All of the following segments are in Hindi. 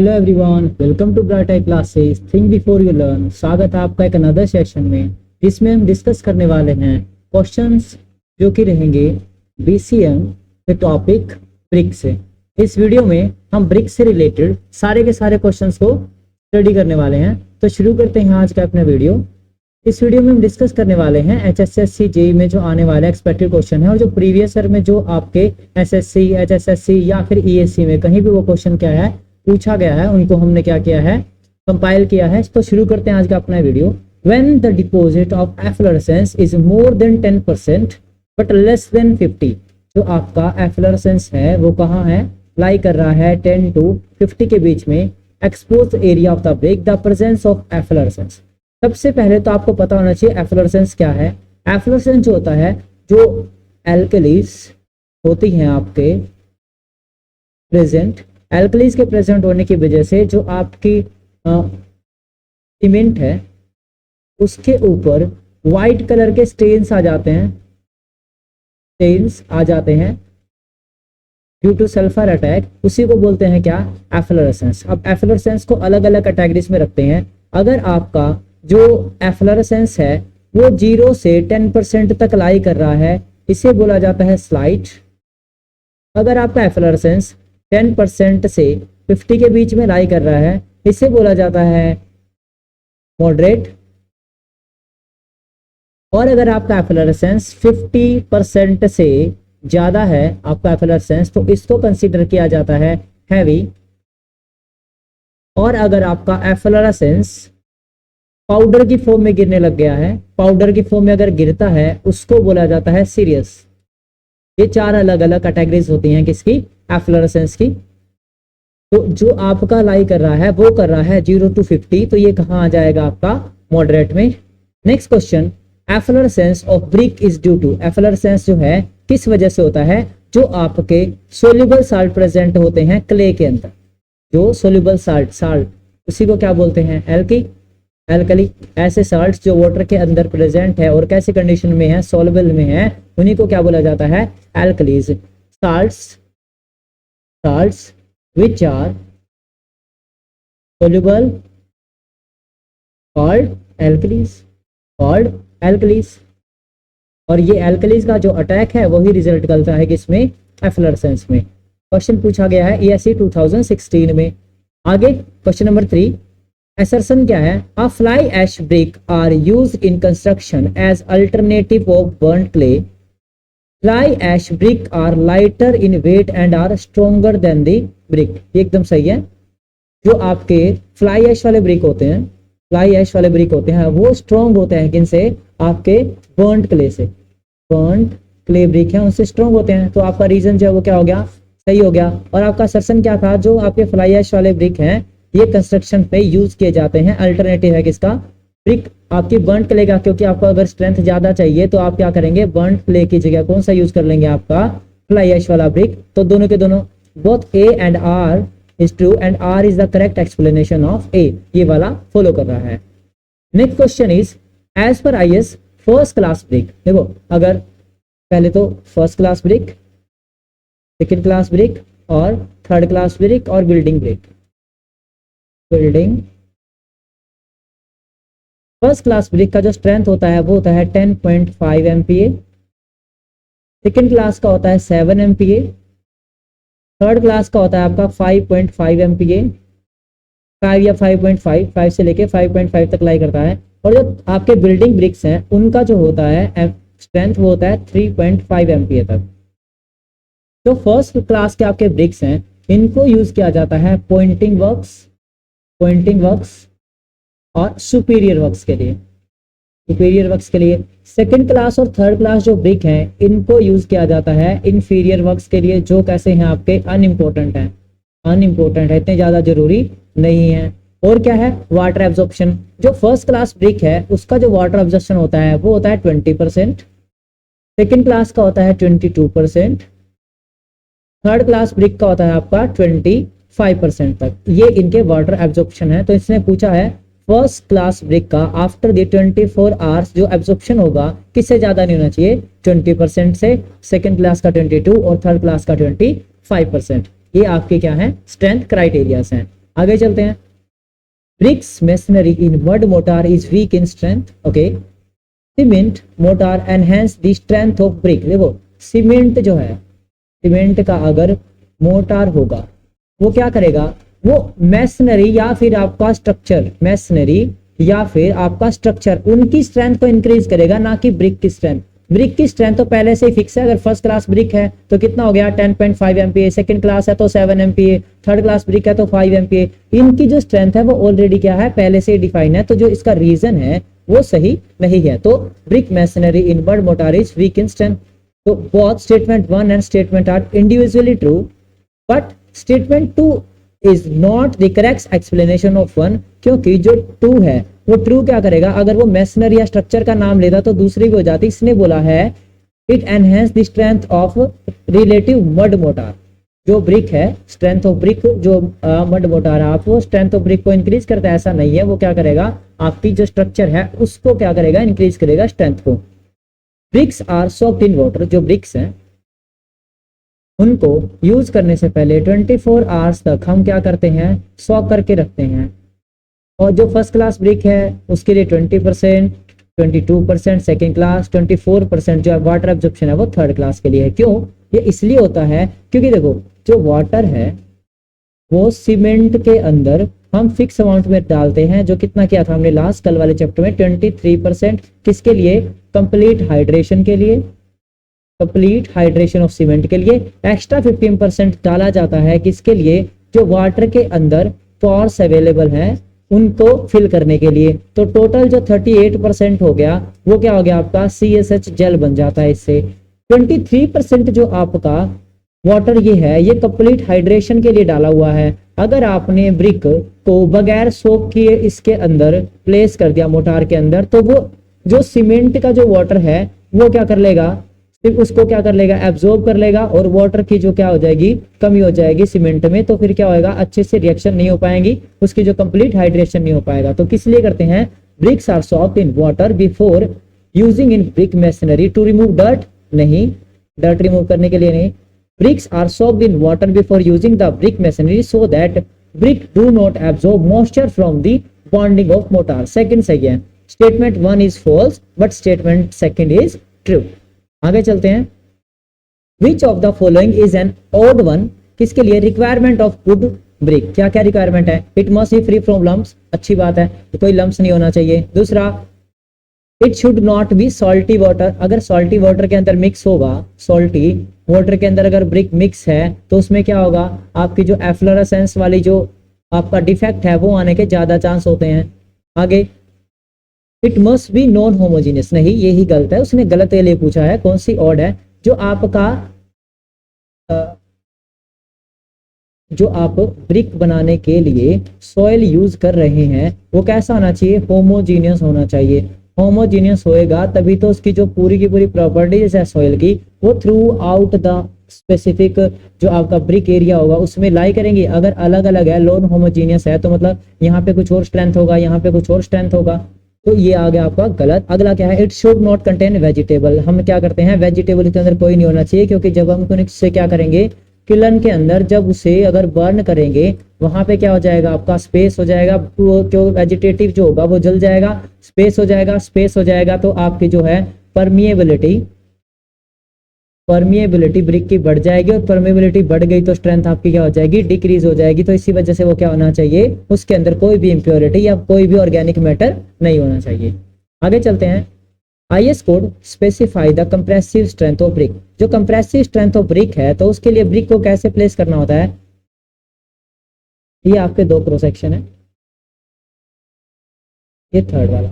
Hello everyone, welcome to bright I classes think before you learn. स्वागत है आपका एक अनदर सेशन में, जिसमें हम डिस्कस करने वाले हैं क्वेश्चंस जो कि रहेंगे बीसीएम के टॉपिक ब्रिक से। इस वीडियो में हम ब्रिक से रिलेटेड सारे के सारे क्वेश्चंस को स्टडी करने वाले हैं। तो शुरू करते हैं आज का अपना वीडियो। इस वीडियो में हम डिस्कस करने वाले हैं एचएसएससी जेईई में जो आने वाले एक्सपेक्टेड क्वेश्चन है, और जो प्रीवियस ईयर में जो आपके एसएससी, एचएसएससी या फिर ईएससी में कहीं भी वो क्वेश्चन क्या है पूछा गया है, उनको हमने क्या किया है, कंपाइल किया है। तो शुरू करते हैं आज का अपना video. When the deposit of efflorescence is more than 10% but less than 50, जो आपका एफ्लोरेसेंस है वो कहाँ है, लाई कर रहा है 10 to 50 के बीच में। Expose area of the break, the presence of efflorescence. सबसे पहले तो आपको पता होना चाहिए एफ्लोरेसेंस क्या है। एफ्लोरेसेंस जो होता है, जो एल्कलीज होती हैं आपके प्रेजेंट, एल्कलीज के प्रेजेंट होने की वजह से जो आपकी सीमेंट है उसके ऊपर वाइट कलर के स्टेन्स आ जाते हैं, ड्यू टू सल्फर अटैक। उसी को बोलते हैं क्या, एफ्लोरेसेंस। अब एफ्लोरेसेंस को अलग अलग कैटेगरीज में रखते हैं। अगर आपका जो एफ्लोरेसेंस है वो 0 से 10% तक लाई कर रहा है, इसे बोला जाता है स्लाइट। अगर आपका एफ्लोरेसेंस 10% से 50 के बीच में लाई कर रहा है, इसे बोला जाता है मॉडरेट। और अगर आपका एफ्लोरेसेंस 50% से ज्यादा है आपका एफ्लोरेसेंस, तो इसको कंसीडर किया जाता है हैवी। और अगर आपका एफ्लोरेसेंस पाउडर की फॉर्म में गिरने लग गया है, पाउडर की फॉर्म में अगर गिरता है, उसको बोला जाता है सीरियस। ये 4 अलग अलग कैटेगरीज होती हैं किसकी, एफ्लोरेसेंस की। तो जो आपका लाई कर रहा है वो कर रहा है 0 to 50, तो ये कहाँ आ जाएगा आपका मॉडरेट में। Next question, efflorescence of brick is due to. Efflorescence जो है किस वजह से होता है, जो आपके सोल्यूबल साल्ट प्रेजेंट होते हैं क्ले के अंदर। जो सोल्यूबल साल्ट उसी को क्या बोलते हैं, एल्कली। ऐसे साल्ट्स जो वाटर के अंदर प्रेजेंट है और कैसी कंडीशन में है, सॉल्युबल में है, उन्हीं को क्या बोला जाता है, alkalis. Salts which are soluble called alkalis। और ये एल्कलीज का जो अटैक है वही रिजल्ट करता है किसमें, एफ्लोरेसेंस में। क्वेश्चन पूछा गया है ESE 2016 में। आगे क्वेश्चन नंबर 3, असर्शन क्या है, a fly ash brick are used in construction as alternative of burned clay. Fly ash brick are lighter in weight and are stronger than the brick. ये एकदम सही है। जो आपके फ्लाई ऐश वाले ब्रिक होते हैं, वो स्ट्रोंग होते हैं किनसे, आपके बर्न्ड क्ले से। बर्न्ड क्ले ब्रिक है उनसे स्ट्रोंग होते हैं। तो आपका रीजन जो है वो क्या हो गया, सही हो गया। और आपका असर्शन क्या था, जो आपके फ्लाई ऐश वाले ब्रिक हैं ये कंस्ट्रक्शन पे यूज किए जाते हैं। अल्टरनेटिव है किसका, ब्रिक आपकी बर्न्ड क्ले का। क्योंकि आपको अगर स्ट्रेंथ ज्यादा चाहिए तो आप क्या करेंगे, बर्न्ड क्ले की जगह कौन सा यूज कर लेंगे, आपका फ्लाई ऐश वाला ब्रिक। तो दोनों के दोनों, both A and R is true and R is the correct explanation of A। ये वाला फॉलो कर रहा है। Next question is, as per IS first class brick. देखो, अगर पहले तो first class brick, second class brick और थर्ड क्लास ब्रिक और building brick. First class brick का जो स्ट्रेंथ होता है वो होता है 10.5 MPa। सेकेंड क्लास का होता है 7 MPa। थर्ड क्लास का होता है आपका 5.5 MPa। 5 या 5.5 से लेके 5.5 तक लाई करता है। और जो आपके बिल्डिंग ब्रिक्स हैं उनका जो होता है स्ट्रेंथ वो होता है 3.5 MPa तक। तो फर्स्ट क्लास के आपके ब्रिक्स हैं, इनको यूज किया जाता है पॉइंटिंग वर्क्स और सुपीरियर वर्क्स के लिए। सेकंड क्लास और थर्ड क्लास जो ब्रिक हैं, इनको यूज किया जाता है इंफीरियर वर्क्स के लिए, जो कैसे हैं आपके अनइम्पोर्टेंट है, इतने ज्यादा जरूरी नहीं है। और क्या है, वाटर एब्जॉर्प्शन। जो फर्स्ट क्लास ब्रिक है उसका जो वाटर एब्जॉर्प्शन होता है वो होता है 20%। सेकेंड क्लास का होता है 22%। थर्ड क्लास ब्रिक का होता है आपका 25% तक। ये इनके वाटर एब्जॉर्प्शन है। तो इसने पूछा है फर्स्ट क्लास ब्रिक का आफ्टर द 24 आवर्स जो एब्जॉर्प्शन होगा किससे ज्यादा नहीं होना चाहिए, 20% से। सेकंड क्लास का 22 और थर्ड क्लास का 25%। ये आपके क्या है, स्ट्रेंथ क्राइटेरियाज हैं। आगे चलते हैं। Bricks masonry in mud mortar is weak in strength, okay. Cement mortar enhance the strength of brick. देखो सीमेंट जो है, सीमेंट का अगर मोटार होगा वो क्या करेगा, वो मैसनरी या फिर आपका स्ट्रक्चर, मैसनरी या फिर आपका स्ट्रक्चर, उनकी स्ट्रेंथ को इंक्रीज करेगा, ना कि ब्रिक की स्ट्रेंथ। ब्रिक की स्ट्रेंथ तो पहले से ही फिक्स है। अगर फर्स्ट क्लास ब्रिक है तो कितना हो गया 10.5 MPa, सेकंड क्लास है तो 7 MPa, थर्ड क्लास ब्रिक है तो 5 MPa। इनकी जो स्ट्रेंथ है वो ऑलरेडी क्या है, पहले से ही डिफाइन है। तो जो इसका रीजन है वो सही नहीं है। तो brick masonry in mud mortar is weak in strength. तो both statement 1 and statement are individually true, but statement 2 is not the correct explanation of 1, क्योंकि जो 2 है वो ट्रू क्या करेगा, अगर वो मैसनरी या स्ट्रक्चर का नाम लेता तो दूसरी भी हो जाती। इसने बोला है it enhance the strength of relative mud motor. जो ब्रिक है, स्ट्रेंथ ऑफ ब्रिक, जो मड मोटार है, आप वो स्ट्रेंथ ऑफ ब्रिक को इंक्रीज करता है, ऐसा नहीं है। वो क्या करेगा, आपकी जो स्ट्रक्चर है उसको क्या करेगा, इंक्रीज करेगा, स्ट्रेंथ को। Bricks are soaked in water. जो ब्रिक्स हैं उनको यूज करने से पहले 24 आवर्स तक हम क्या करते हैं, सॉक करके रखते हैं। और जो फर्स्ट क्लास ब्रिक है उसके लिए 20%, 22%, सेकेंड क्लास 24% जो वाटर एब्जॉर्प्शन है वो थर्ड क्लास के लिए है। क्यों, ये इसलिए होता है क्योंकि देखो जो वाटर है वो सीमेंट के अंदर हम फिक्स अमाउंट में डालते हैं, जो कितना किया था हमने लास्ट कल वाले चैप्टर में 23%। किसके लिए, कंप्लीट हाइड्रेशन के लिए, कंप्लीट हाइड्रेशन ऑफ सीमेंट के लिए। एक्स्ट्रा 15% डाला जाता है किसके लिए, जो वाटर के अंदर पोर्स अवेलेबल है उनको फिल करने के लिए। तो टोटल जो 38% हो गया वो क्या हो गया आपका, CSH जेल बन जाता है इससे। 23% जो आपका वाटर ये है, ये कंप्लीट हाइड्रेशन के लिए डाला हुआ है। अगर आपने ब्रिक को बगैर सोक किए इसके अंदर प्लेस कर दिया मोटार के अंदर, तो वो जो सीमेंट का जो वाटर है वो क्या कर लेगा, फिर उसको क्या कर लेगा, एब्जॉर्ब कर लेगा, और वाटर की जो क्या हो जाएगी, कमी हो जाएगी सीमेंट में। तो फिर क्या होएगा, अच्छे से रिएक्शन नहीं हो पाएंगी, उसकी जो कंप्लीट हाइड्रेशन नहीं हो पाएगा। तो किस लिए करते हैं, bricks are soaked in water before using in brick masonry to remove dirt. नहीं, डर्ट रिमूव करने के लिए नहीं। Bricks are soaked in water before using the brick masonry so that brick do not absorb moisture from the bonding of mortar. Second सही है। Statement 1 is false, but statement 2 is true. आगे चलते हैं। Which of the following is an odd one? किसके लिए, requirement of good brick। क्या क्या रिक्वायरमेंट है, it must be free from lumps, अच्छी बात है, तो कोई लम्स नहीं होना चाहिए। दूसरा, it should not be salty water. अगर सॉल्टी वाटर के अंदर मिक्स होगा, सॉल्टी वाटर के अंदर अगर ब्रिक मिक्स है तो उसमें क्या होगा, आपकी जो एफ्लोरेसेंस वाली जो आपका डिफेक्ट है वो आने के ज्यादा चांस होते हैं। आगे, it must be non homogeneous. नहीं, यही गलत है, उसने गलत के लिए पूछा है। कौन सी ऑड है, जो आपका जो आप ब्रिक बनाने के लिए सॉइल यूज कर रहे हैं वो कैसा होना चाहिए, होमोजीनियस होना चाहिए। होमोजीनियस होएगा तभी तो उसकी जो पूरी की पूरी प्रॉपर्टीज है सॉइल की वो थ्रू आउट द स्पेसिफिक जो आपका ब्रिक एरिया होगा उसमें लाई करेंगे। अगर अलग अलग है, नॉन होमोजीनियस है, तो मतलब यहाँ पे कुछ और स्ट्रेंथ होगा, यहाँ पे कुछ और स्ट्रेंथ होगा, तो ये आ गया आपका गलत। अगला क्या है, it should not contain vegetable. हम क्या करते हैं, वेजिटेबल के अंदर कोई नहीं होना चाहिए, क्योंकि जब हम इससे क्या करेंगे, किलन के अंदर जब उसे अगर बर्न करेंगे वहां पे क्या हो जाएगा, आपका स्पेस हो जाएगा, जो वेजिटेटिव जो होगा वो जल जाएगा, स्पेस हो जाएगा, स्पेस हो जाएगा, तो आपकी जो है परमिएबिलिटी ब्रिक की बढ़ जाएगी, और परमिएबिलिटी बढ़ गई तो स्ट्रेंथ आपकी क्या हो जाएगी, डिक्रीज हो जाएगी। तो इसी वजह से वो क्या होना चाहिए, उसके अंदर कोई भी इम्प्योरिटी या कोई भी ऑर्गेनिक मैटर नहीं होना चाहिए। आगे चलते हैं। IS code specify the compressive strength of brick. जो कंप्रेसिव स्ट्रेंथ ऑफ ब्रिक है तो उसके लिए ब्रिक को कैसे प्लेस करना होता है, ये आपके दो क्रॉस सेक्शन है, ये थर्ड वाला,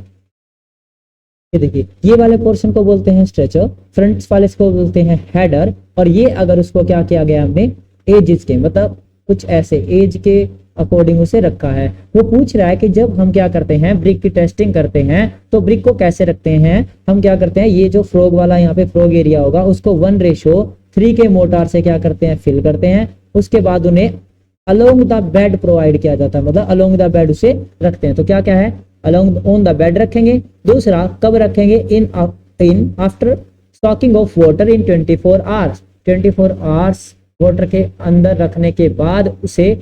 ये देखिए, ये वाले पोर्शन को बोलते हैं स्ट्रेचर, फ्रंट वाले को बोलते हैं हेडर, और ये अगर उसको क्या किया गया हमने, एजेस के मतलब कुछ ऐसे एज के अकॉर्डिंग उसे रखा है। वो पूछ रहा है कि जब हम क्या करते हैं, ब्रिक की टेस्टिंग करते हैं तो ब्रिक को कैसे रखते हैं, हम क्या करते हैं, ये जो फ्रॉग वाला यहाँ पे फ्रॉग एरिया होगा उसको 1:3 के मोटार से क्या करते हैं, फिल करते हैं। उसके बाद उन्हें अलोंग द बेड प्रोवाइड किया जाता है, मतलब अलोंग द बेड उसे रखते हैं। तो क्या क्या है, अलोंग ऑन द बेड रखेंगे। दूसरा, कब रखेंगे, in after stocking of water in 24 hours. 24 hours water के अंदर रखने के बाद उसे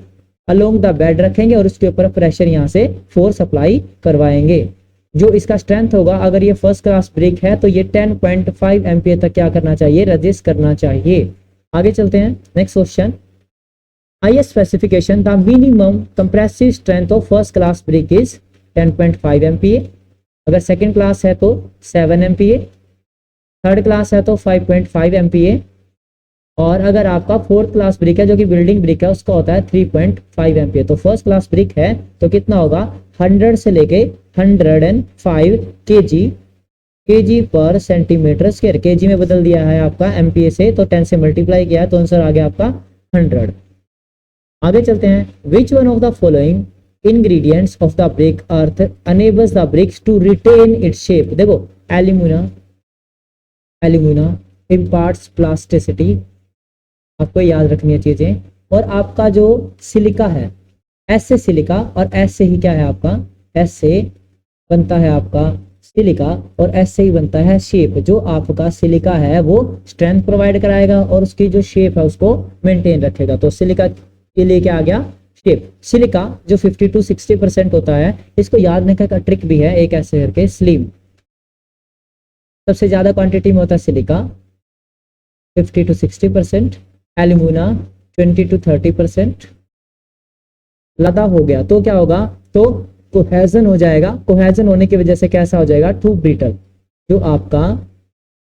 अलोंग द बेड रखेंगे और उसके ऊपर प्रेशर यहाँ से फोर्स अप्लाई करवाएंगे। जो इसका स्ट्रेंथ होगा, अगर ये फर्स्ट क्लास ब्रिक है तो ये 10.5 एम्पियर तक क्या करना चाहिए, रजिस्ट करना चाहिए। आगे चलते हैं, next question. IS specification, the minimum compressive strength of first class brick is 10.5 ampere, अगर सेकेंड क्लास है तो 7 एम्पियर, थर्ड क्लास है तो 5.5 एम्पियर, और अगर आपका फोर्थ क्लास ब्रिक है जो कि बिल्डिंग ब्रिक है उसका होता है 3.5 एम्पियर। तो फर्स्ट क्लास ब्रिक है तो कितना होगा, 100 से लेके 105 केजी पर सेंटीमीटर स्क्वायर, केजी में बदल दिया है आपका एमपीए से, तो 10 से मल्टीप्लाई किया तो आंसर आ गया आपका 100। आगे चलते हैं, which one of the following ingredients of the brick earth enables the bricks to retain its shape. देखो, एल्यूमिना इम्पार्ट्स प्लास्टिसिटी, आपको याद रखनी है चीजें। और आपका जो सिलिका है, एस से सिलिका और एस से ही क्या है आपका, एस से बनता है आपका सिलिका और एस से ही बनता है शेप। जो आपका सिलिका है वो स्ट्रेंथ प्रोवाइड कराएगा और उसकी जो शेप है उसको मेंटेन रखेगा। तो सिलिका के लिए क्या आ गया, शेप। सिलिका जो 50 to 60% होता है, इसको याद रखने का ट्रिक भी है एक ऐसे करके, स्लिम सबसे ज्यादा क्वांटिटी में होता है सिलिका 50 to 60%, एल्यूमिना 20 to 30%, लदा हो गया तो क्या होगा, तो कोहेजन हो जाएगा। कोहेजन होने की वजह से कैसा हो जाएगा, टू ब्रिटल। जो आपका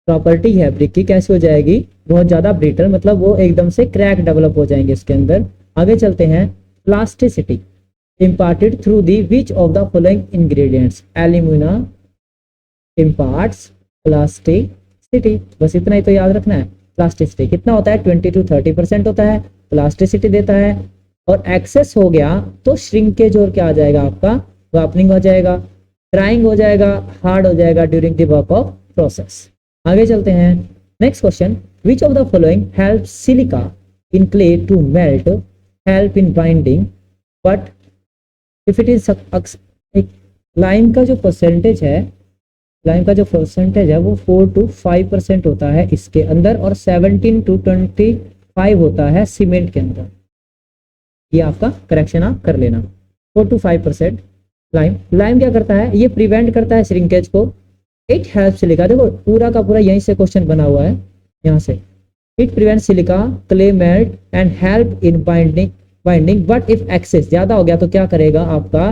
प्रॉपर्टी है ब्रिक की कैसी हो जाएगी, बहुत ज्यादा ब्रिटल, मतलब वो एकदम से क्रैक डेवलप हो जाएंगे इसके अंदर। आगे चलते हैं, plasticity imparted through the which of the following ingredients, alumina imparts plasticity. बस इतना ही तो याद रखना है। प्लास्टिसिटी कितना होता है, 20 to 30% होता है, प्लास्टिसिटी देता है। और एक्सेस हो गया तो श्रिंकेज और क्या आ जाएगा आपका, वार्पनिंग हो जाएगा, ड्राइंग हो जाएगा, हार्ड हो जाएगा during the work of process. आगे चलते हैं, next question, which of the following help silica in clay to melt, help in binding, but if it is lime का जो परसेंटेज है, लाइम का जो परसेंटेज है वो 4 to 5% होता है इसके अंदर, और 17 to 25 होता है सीमेंट के अंदर। ये आपका करेक्शन आप कर लेना, 4 to 5% लाइम क्या करता है, ये प्रिवेंट करता है श्रिंकेज को। इट हेल्प सिलिका, देखो पूरा का पूरा यहीं से क्वेश्चन बना हुआ है, यहाँ से। It prevent silica clay melt and help in binding but if excess ज्यादा हो गया तो क्या करेगा आपका,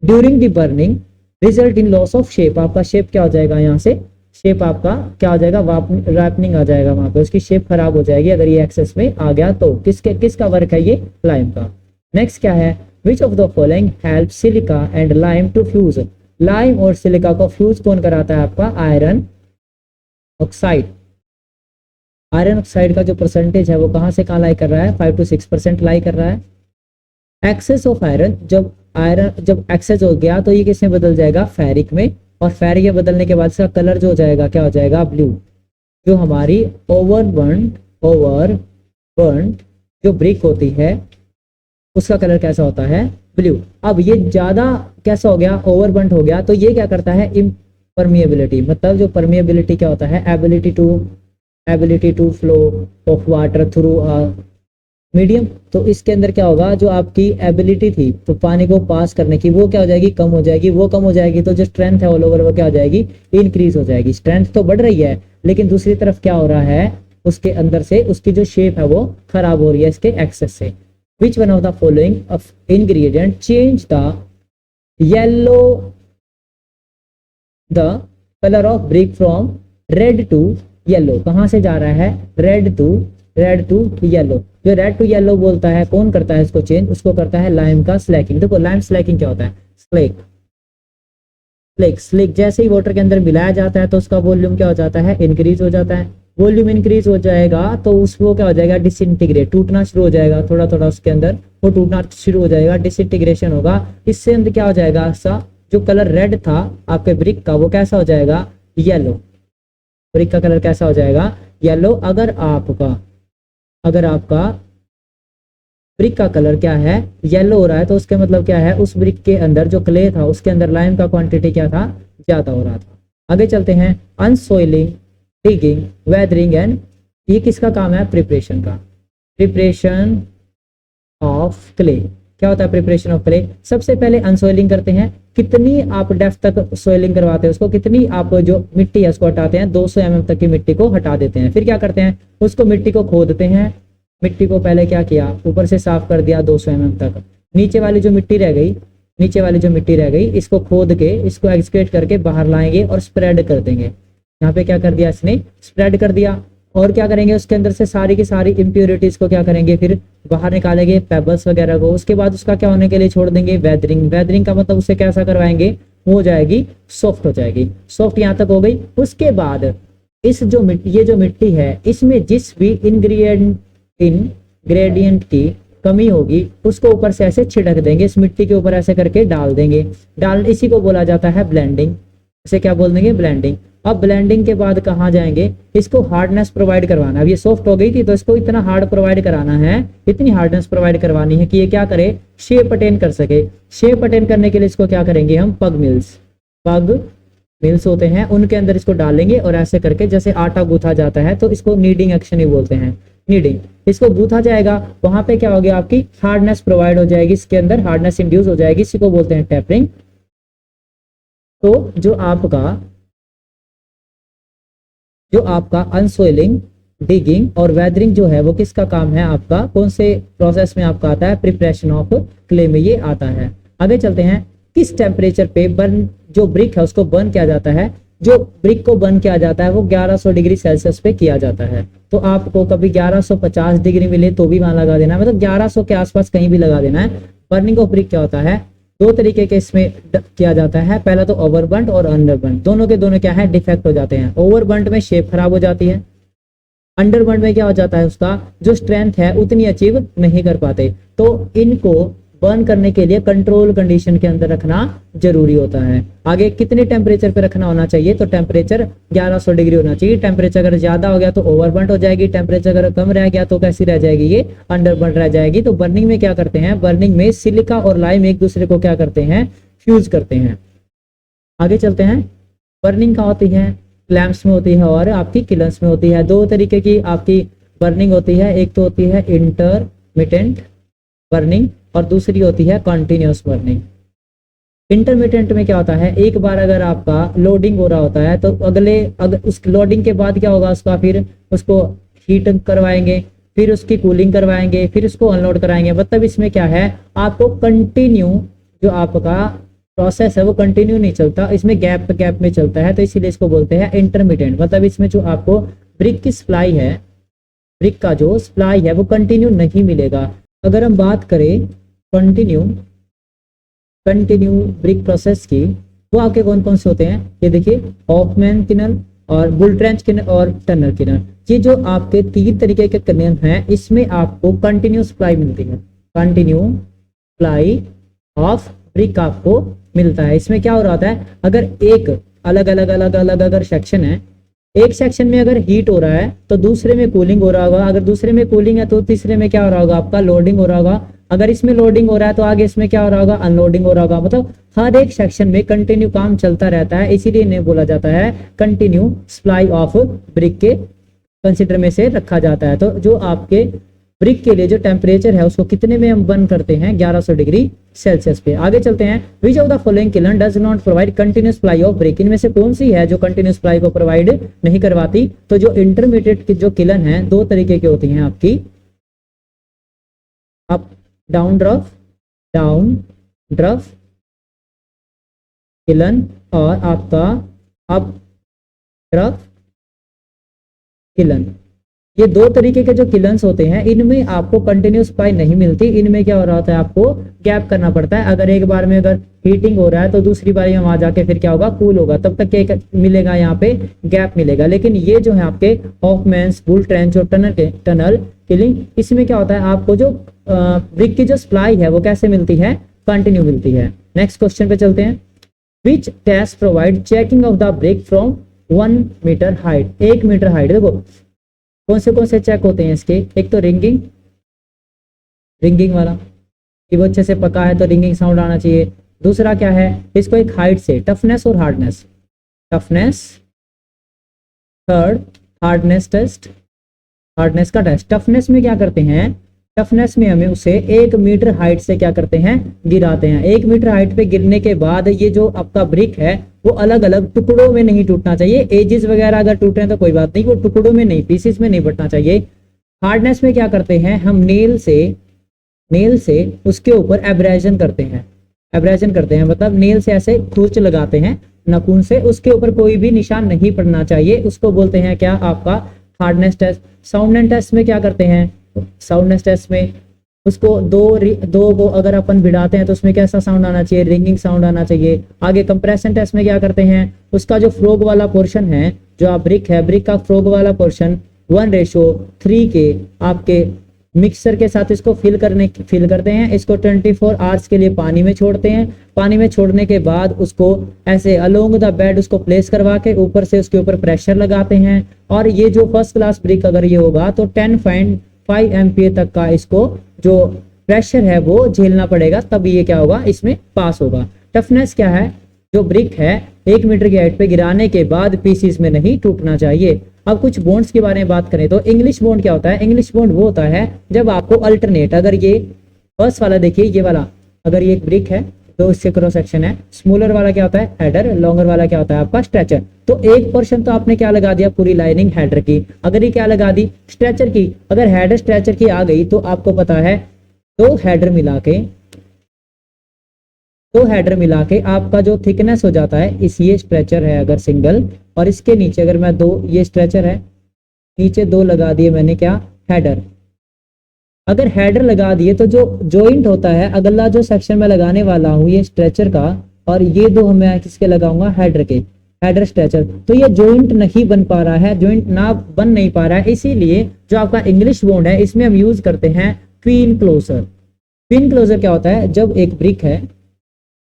during the burning result in loss of shape, आपका शेप क्या हो जाएगा, यहाँ से शेप आपका क्या हो जाएगा, रैपनिंग आ जाएगा, वहां पे उसकी शेप खराब हो जाएगी अगर ये एक्सेस में आ गया तो। किसका वर्क है ये, लाइम का। नेक्स्ट क्या है, which of the following help silica and lime to fuse, lime और सिलिका को फ्यूज कौन कराता है आपका, आयरन ऑक्साइड। आयरन ऑक्साइड का जो परसेंटेज है वो कहां से कहां लाई कर रहा है, 5 to 6% लाई कर रहा है। एक्सेस ऑफ आयरन, जब एक्सेस हो गया तो ये किसमें बदल जाएगा, फेरिक में, और फेरिक में बदलने के बाद इसका कलर जो हो जाएगा क्या हो जाएगा, ब्लू। जो हमारी ओवर बर्न जो ब्रिक होती है उसका कलर कैसा होता है, ब्लू। अब ये ज्यादा कैसा हो गया, ओवर बर्न हो गया, तो ये क्या करता है, इम्परमिएबिलिटी, मतलब जो परमिएबिलिटी क्या होता है, ability to flow of water through medium. तो इसके अंदर क्या होगा, जो आपकी एबिलिटी थी तो पानी को पास करने की वो क्या हो जाएगी, कम हो जाएगी। वो कम हो जाएगी तो जो स्ट्रेंथ है ऑल ओवर वो क्या हो जाएगी, इंक्रीज हो जाएगी। स्ट्रेंथ तो बढ़ रही है लेकिन दूसरी तरफ क्या हो रहा है, उसके अंदर से उसकी जो शेप है वो खराब हो रही है इसके एक्सेस से। Which one of the following of ingredient change the colour of brick from red to yellow, कहां से जा रहा है, रेड टू येलो। जो रेड टू येलो बोलता है कौन करता है इसको चेंज, उसको करता है लाइम का स्लैकिंग। देखो लाइम स्लैकिंग क्या होता है, स्लिक जैसे ही वाटर के अंदर मिलाया जाता है तो उसका वॉल्यूम क्या हो जाता है, इंक्रीज हो जाता है। वॉल्यूम इंक्रीज हो जाएगा तो उसको क्या हो जाएगा, डिसइंटीग्रेट, टूटना शुरू हो जाएगा, थोड़ा थोड़ा उसके अंदर वो टूटना शुरू हो जाएगा, डिसइंटीग्रेशन होगा। इससे अंदर क्या हो जाएगा, ऐसा जो कलर रेड था आपके ब्रिक का वो कैसा हो जाएगा, येलो। ब्रिक का कलर कैसा हो जाएगा, येलो। अगर आपका ब्रिक का कलर क्या है, येलो हो रहा है, तो उसके मतलब क्या है, उस ब्रिक के अंदर जो क्ले था उसके अंदर लाइम का क्वांटिटी क्या था, ज्यादा हो रहा था। आगे चलते हैं, अनसोइलिंग, डिगिंग, वेदरिंग एंड, ये किसका काम है, प्रिपरेशन का। Preparation of clay. क्या होता है प्रिपरेशन ऑफ क्ले? सबसे पहले अनसॉइलिंग करते हैं। कितनी आप डेप्थ तक सॉइलिंग करवाते हैं उसको, कितनी आप जो मिट्टी है उसको हटाते हैं, 200 mm तक की मिट्टी को हटा देते हैं। फिर क्या करते हैं, उसको मिट्टी को खोदते हैं। मिट्टी को पहले क्या किया, ऊपर से साफ कर दिया 200 mm तक। नीचे वाली जो मिट्टी रह गई, नीचे वाली जो मिट्टी रह गई, इसको खोद के, इसको एक्सकेट करके बाहर लाएंगे और स्प्रेड कर देंगे। यहाँ पे क्या कर दिया इसने, स्प्रेड कर दिया। और क्या करेंगे, उसके अंदर से सारी की सारी इम्प्योरिटीज को क्या करेंगे, फिर बाहर निकालेंगे, पेबल्स वगैरह को। उसके बाद उसका क्या होने के लिए छोड़ देंगे, वेदरिंग। वेदरिंग का मतलब उसे कैसा करवाएंगे, वो हो जाएगी सॉफ्ट, हो जाएगी सॉफ्ट। यहाँ तक हो गई। उसके बाद इस जो ये जो मिट्टी है, इसमें जिस भी इंग्रेडिएंट की कमी होगी उसको ऊपर से ऐसे छिड़क देंगे, इस मिट्टी के ऊपर ऐसे करके डाल देंगे। इसी को बोला जाता है ब्लेंडिंग। इसे क्या बोल देंगे, ब्लेंडिंग। अब ब्लेंडिंग के बाद कहाँ जाएंगे, इसको हार्डनेस प्रोवाइड करवाना। अब ये सॉफ्ट हो गई थी तो इसको इतना हार्ड प्रोवाइड कराना है, इतनी हार्डनेस प्रोवाइड करवानी है कि ये क्या करे, शेप अटेन कर सके। शेप अटेन करने के लिए इसको क्या करेंगे हम, पग मिल्स होते हैं, उनके अंदर इसको डालेंगे और ऐसे करके जैसे आटा गूथा जाता है तो इसको नीडिंग एक्शन ही बोलते हैं, नीडिंग। इसको गूथा जाएगा, वहां पे क्या हो गया, आपकी हार्डनेस प्रोवाइड हो जाएगी, इसके अंदर हार्डनेस इंड्यूस हो जाएगी, इसी को बोलते हैं टेपरिंग। तो जो आपका अनसोइलिंग, डिगिंग और वेदरिंग जो है वो किसका काम है आपका, कौन से प्रोसेस में आपका आता है, प्रिपरेशन ऑफ क्ले में ये आता है। आगे चलते हैं, किस टेम्परेचर पे बर्न, जो ब्रिक है उसको बर्न किया जाता है। जो ब्रिक को बर्न किया जाता है वो 1100 डिग्री सेल्सियस पे किया जाता है। तो आपको कभी 1150 डिग्री मिले तो भी वहां लगा देना है, मतलब 1100 के आसपास कहीं भी लगा देना है। बर्निंग ऑफ ब्रिक क्या होता है, दो तरीके के इसमें किया जाता है। पहला तो ओवरबर्न और अंडरबर्न, दोनों के दोनों क्या है, डिफेक्ट हो जाते हैं। ओवरबर्न में शेप खराब हो जाती है, अंडरबर्न में क्या हो जाता है, उसका जो स्ट्रेंथ है उतनी अचीव नहीं कर पाते। तो इनको बर्न करने के लिए कंट्रोल कंडीशन के अंदर रखना जरूरी होता है। आगे कितने टेम्परेचर पे रखना होना चाहिए, तो टेम्परेचर 1100 डिग्री होना चाहिए। टेम्परेचर अगर ज्यादा हो गया तो ओवरबर्न हो जाएगी, टेम्परेचर अगर कम रह गया तो कैसी रह जाएगी, ये अंडरबर्न रह जाएगी। तो बर्निंग में क्या करते हैं, बर्निंग में सिलिका और लाइम एक दूसरे को क्या करते हैं, फ्यूज करते हैं। आगे चलते हैं, बर्निंग कहाँ होती है, क्लैंप्स में होती है और आपकी किलन्स में होती है। दो तरीके की आपकी बर्निंग होती है, एक तो होती है इंटरमिटेंट बर्निंग और दूसरी होती है कंटिन्यूअस बर्निंग। इंटरमिटेंट में क्या होता है, एक बार अगर आपका लोडिंग हो रहा होता है तो अगर उस लोडिंग के बाद क्या होगा, उसका फिर उसको हीट करवाएंगे, फिर उसकी कूलिंग करवाएंगे, फिर उसको अनलोड कराएंगे। मतलब इसमें क्या है, आपको कंटिन्यू जो आपका प्रोसेस है वो कंटिन्यू नहीं चलता, इसमें गैप में चलता है। तो इसीलिए इसको बोलते हैं इंटरमिटेंट। मतलब इसमें जो आपको ब्रिक की सप्लाई है, ब्रिक का जो सप्लाई है वो कंटिन्यू नहीं मिलेगा। अगर हम बात करें कंटिन्यू ब्रिक प्रोसेस की, वो आपके कौन कौन से होते हैं, ये देखिए, हॉफमैन किनल और बुलट्रेंच किनल और टनर किनल। ये जो आपके 3 तरीके के किनल हैं, इसमें आपको कंटिन्यू सप्लाई मिलती है, कंटिन्यू सप्लाई ऑफ ब्रिक आपको मिलता है। इसमें क्या हो रहा होता है, अगर एक अलग अलग अगर सेक्शन है, एक सेक्शन में अगर हीट हो रहा है तो दूसरे में कूलिंग हो रहा होगा, अगर दूसरे में कूलिंग है तो तीसरे में क्या हो रहा होगा, आपका लोडिंग हो रहा होगा। अगर इसमें लोडिंग हो रहा है तो आगे इसमें क्या हो रहा होगा, अनलोडिंग हो रहा होगा। मतलब हर एक सेक्शन में कंटिन्यू काम चलता रहता है, इसीलिए इन्हें बोला जाता है कंटिन्यू सप्लाई ऑफ ब्रिक के कंसिडर में से रखा जाता है। तो जो आपके ब्रिक के लिए जो टेम्परेचर है उसको कितने में हम बर्न करते हैं, 1100 डिग्री सेल्सियस पे। आगे चलते हैं, विच of the following kiln does not provide continuous supply of brick. इनमें से कौन सी है जो कंटिन्यूअस सप्लाई को प्रोवाइड नहीं करवाती। तो जो इंटरमीडिएट की जो किलन है, 2 तरीके की होती हैं आपकी, अप डाउन ड्रफ किलन और आपका अप ड्रफ किलन। ये 2 तरीके के जो किलन्स होते हैं, इनमें आपको कंटिन्यूस सप्लाई नहीं मिलती। इनमें क्या हो रहा होता है, आपको गैप करना पड़ता है। अगर एक बार में अगर हीटिंग हो रहा है तो दूसरी बार में वहां जाके फिर क्या होगा, कूल होगा, तब तक क्या मिलेगा, यहाँ पे गैप मिलेगा। लेकिन ये जो है आपके हॉफमैन्स, बुलट्रेंच और टनल किलिंग, इसमें क्या होता है, आपको जो ब्रिक की जो सप्लाई है वो कैसे मिलती है, कंटिन्यू मिलती है। नेक्स्ट क्वेश्चन पे चलते हैं, which test provide checking of the brick from 1 meter height. 1 meter height, देखो कौन से चेक होते हैं इसके, एक तो रिंगिंग वाला कि वो अच्छे से पका है तो रिंगिंग साउंड आना चाहिए। दूसरा क्या है, इसको एक हाइट से, टफनेस और hardness, third hardness test, hardness का टेस्ट। टफनेस में क्या करते हैं, टफनेस में हमें उसे 1 मीटर हाइट से क्या करते हैं, गिराते हैं। 1 मीटर हाइट पे गिरने के बाद ये जो आपका ब्रिक है वो अलग अलग टुकड़ों में नहीं टूटना चाहिए। एजेस वगैरह अगर टूटे तो कोई बात नहीं, वो टुकड़ों में नहीं, पीसेस में नहीं बटना चाहिए। हार्डनेस में क्या करते हैं हम, नेल से उसके ऊपर एब्रेजन करते हैं। एब्रेजन करते हैं मतलब नेल से ऐसे खरोंच लगाते हैं नाखून से, उसके ऊपर कोई भी निशान नहीं पड़ना चाहिए। उसको बोलते हैं क्या, आपका हार्डनेस टेस्ट। साउंडनेस टेस्ट में क्या करते हैं, साउंडनेस टेस्ट में उसको दो को अगर अपन भिड़ाते हैं तो उसमें कैसा साउंड आना चाहिए, रिंगिंग साउंड आना चाहिए। आगे कंप्रेशन टेस्ट में क्या करते हैं, उसका जो फ्रोग वाला पोर्शन है, जो आप ब्रिक है, ब्रिक का फ्रोग वाला पोर्शन 1:3 के आपके मिक्सर के साथ इसको फिल करते हैं। इसको 24 आवर्स के लिए पानी में छोड़ते हैं। पानी में छोड़ने के बाद उसको ऐसे अलोंग द बेड उसको प्लेस करवा के ऊपर से उसके ऊपर प्रेशर लगाते हैं। और ये जो फर्स्ट क्लास ब्रिक अगर ये होगा तो 10.5 एम्पियर तक का इसको जो प्रेशर है वो झेलना पड़ेगा, तब ये क्या होगा, इसमें पास होगा। टफनेस क्या है, जो ब्रिक है 1 मीटर की हाइट पे गिराने के बाद पीसीस में नहीं टूटना चाहिए। अब कुछ बॉन्ड्स के बारे में बात करें तो इंग्लिश बॉन्ड क्या होता है। इंग्लिश बॉन्ड वो होता है जब आपको अल्टरनेट, अगर ये फर्स्ट वाला देखिए, ये वाला अगर ये एक ब्रिक है तो इसके क्रॉस सेक्शन है, स्मॉलर वाला क्या होता है हेडर, लॉन्गर वाला क्या होता है आपका स्ट्रेचर। तो एक पोर्शन तो आपने क्या लगा दिया, पूरी लाइनिंग हेडर की, अगर ये क्या लगा दी स्ट्रेचर की। अगर हेडर स्ट्रेचर की आ गई तो आपको पता है दो हेडर मिला के आपका जो थिकनेस हो जाता है, इस ये स्ट्रेचर है अगर सिंगल, और इसके नीचे अगर मैं दो, ये स्ट्रेचर है, नीचे दो लगा दिए मैंने क्या, हेडर। अगर हेडर लगा दिए तो जो जॉइंट होता है, अगला जो सेक्शन में लगाने वाला हूं ये स्ट्रेचर का, और ये दो मैं किसके लगाऊंगा, हेडर के, हेडर स्ट्रेचर। तो ये जॉइंट नहीं बन पा रहा है, जॉइंट ना बन नहीं पा रहा है, इसीलिए जो आपका इंग्लिश बॉन्ड है इसमें हम यूज करते हैं क्वीन क्लोजर। क्वीन क्लोजर क्या होता है, जब एक ब्रिक है,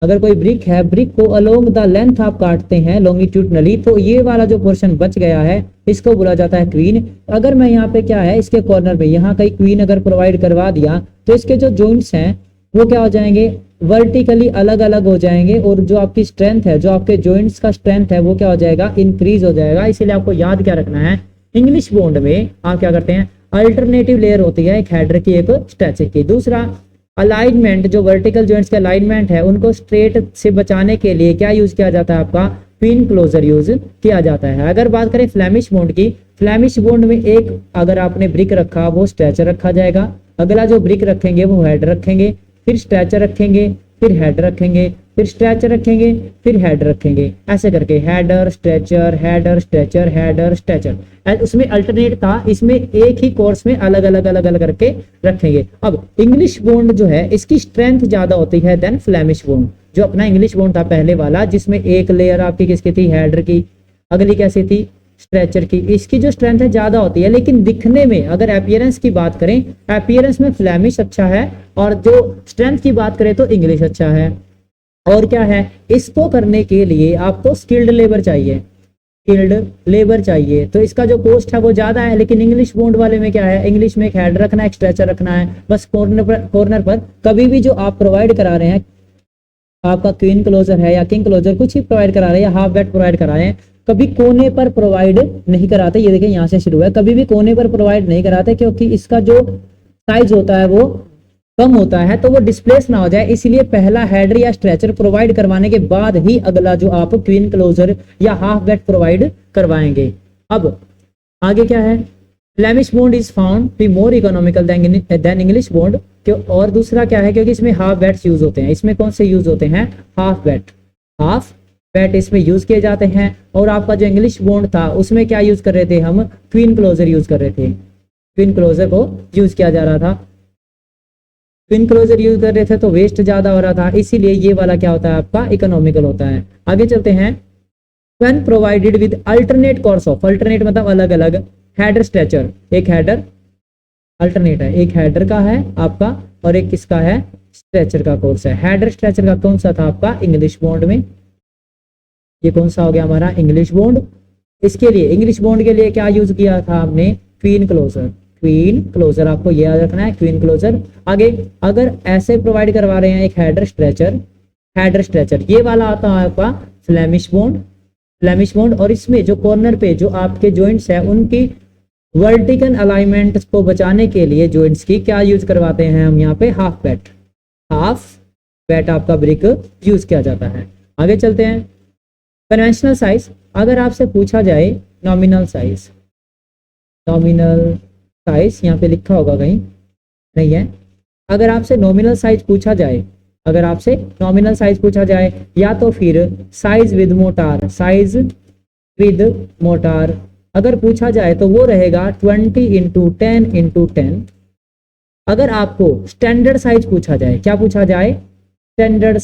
अगर कोई ब्रिक है, ब्रिक को अलोंग द लेंथ आप काटते हैं लॉन्गिट्यूडनली, तो ये वाला जो पोर्शन बच गया है इसको बोला जाता है क्वीन। अगर मैं यहाँ पे क्या है, इसके कॉर्नर पे यहाँ कहीं क्वीन अगर प्रोवाइड करवा दिया तो इसके जो जॉइंट्स हैं वो क्या हो जाएंगे, वर्टिकली अलग अलग हो जाएंगे, और जो आपकी स्ट्रेंथ है, जो आपके जॉइंट्स का स्ट्रेंथ है वो क्या हो जाएगा, इंक्रीज हो जाएगा। इसीलिए आपको याद क्या रखना है, इंग्लिश बॉन्ड में आप क्या करते हैं, अल्टरनेटिव लेयर होती है, एक हेडर की एक स्ट्रेचर की। दूसरा अलाइनमेंट, जो वर्टिकल जॉइंट्स के अलाइनमेंट है उनको स्ट्रेट से बचाने के लिए क्या यूज किया जाता है, आपका क्वीन क्लोजर यूज किया जाता है। अगर बात करें फ्लेमिश बॉन्ड की, फ्लेमिश बॉन्ड में एक अगर आपने ब्रिक रखा वो स्ट्रेचर रखा जाएगा, अगला जो ब्रिक रखेंगे वो हेड रखेंगे, फिर स्ट्रेचर रखेंगे, फिर हेड रखेंगे, फिर स्ट्रेचर रखेंगे, फिर हेड रखेंगे, ऐसे करके header stretcher, header stretcher, header stretcher. उसमें अल्टरनेट था, इसमें एक ही कोर्स में अलग अलग करके रखेंगे। अब इंग्लिश बॉन्ड जो है इसकी स्ट्रेंथ ज्यादा होती है देन फ्लेमिश बॉन्ड। जो अपना इंग्लिश बॉन्ड था पहले वाला, जिसमें एक लेयर आपकी किसकी थी, हेडर की, अगली कैसी थी, स्ट्रेचर की, इसकी जो स्ट्रेंथ है ज्यादा होती है। लेकिन दिखने में अगर अपीयरेंस की बात करें, अपीयरेंस में फ्लेमिश अच्छा है, और जो स्ट्रेंथ की बात करें तो इंग्लिश अच्छा है। और क्या है, इसको करने के लिए आपको स्किल्ड लेबर चाहिए, तो इसका जो कॉस्ट है वो ज्यादा है। लेकिन इंग्लिश बॉन्ड वाले में क्या है, इंग्लिश में एक हेड रखना है, एक स्ट्रेचर रखना है, बस कॉर्नर पर कभी भी जो आप प्रोवाइड करा रहे हैं, आपका क्वीन क्लोजर है या किंग क्लोजर, कुछ ही प्रोवाइड करा रहे हैं या हाफ बेड प्रोवाइड करा रहे हैं, कभी कोने पर प्रोवाइड नहीं कराते। ये देखिए यहाँ से शुरू है, कभी भी कोने पर प्रोवाइड नहीं कराते, क्योंकि इसका जो साइज होता है वो कम होता है, तो वो डिस्प्लेस ना हो जाए। इसीलिए पहला हेडर या स्ट्रेचर प्रोवाइड करवाने के बाद ही अगला जो आप क्वीन क्लोजर या हाफ बेड प्रोवाइड करवाएंगे। अब आगे क्या है, Flemish bond is found to be more economical than English bond. और दूसरा क्या है, क्योंकि इसमें हाफ बेड्स यूज होते हैं। इसमें कौन से यूज होते हैं, हाफ बेड इसमें यूज किए जाते हैं। और आपका जो इंग्लिश बॉन्ड था उसमें क्या यूज कर रहे थे हम, क्वीन क्लोजर यूज कर रहे थे, क्वीन क्लोजर को यूज किया जा रहा था। क्वीन क्लोजर यूज कर रहे थे तो वेस्ट ज्यादा हो रहा था, इसीलिए ये वाला क्या होता है आपका इकोनॉमिकल होता है। आगे चलते हैं, when provided with alternate course of, alternate मतलब अलग अलग, हेडर स्ट्रेचर, एक हेडर अल्टरनेट है, एक हेडर का है आपका और एक किसका है, स्ट्रेचर का कोर्स है। हेडर स्ट्रेचर का कौन सा था आपका, इंग्लिश बॉन्ड में, ये कौन सा हो गया हमारा, इंग्लिश बॉन्ड। इसके लिए इंग्लिश बॉन्ड के लिए क्या यूज किया था हमने, क्वीन क्लोजर, आपको ये याद रखना है, क्वीन क्लोजर। आगे अगर ऐसे प्रोवाइड करवा रहे हैं एक हेडर स्ट्रेचर, ये वाला आता है आपका फ्लेमिश बॉन्ड। और इसमें जो कॉर्नर पे जो आपके जॉइंट्स है उनकी वर्टिकल अलाइनमेंट को बचाने के लिए जॉइंट्स की क्या यूज करवाते हैं हम यहाँ पे, हाफ बेट आपका ब्रिक यूज किया जाता है। आगे चलते हैं, कन्वेंशनल साइज। अगर आपसे पूछा जाए नॉमिनल साइज यहाँ पे लिखा होगा कहीं, नहीं है। अगर आपसे नॉमिनल साइज पूछा जाए, या तो फिर साइज विद मोटार अगर पूछा जाए तो वो रहेगा 20x10x10। अगर आपको स्टैंडर्ड साइज पूछा जाए, क्या पूछा जाए, स्टैंडर्ड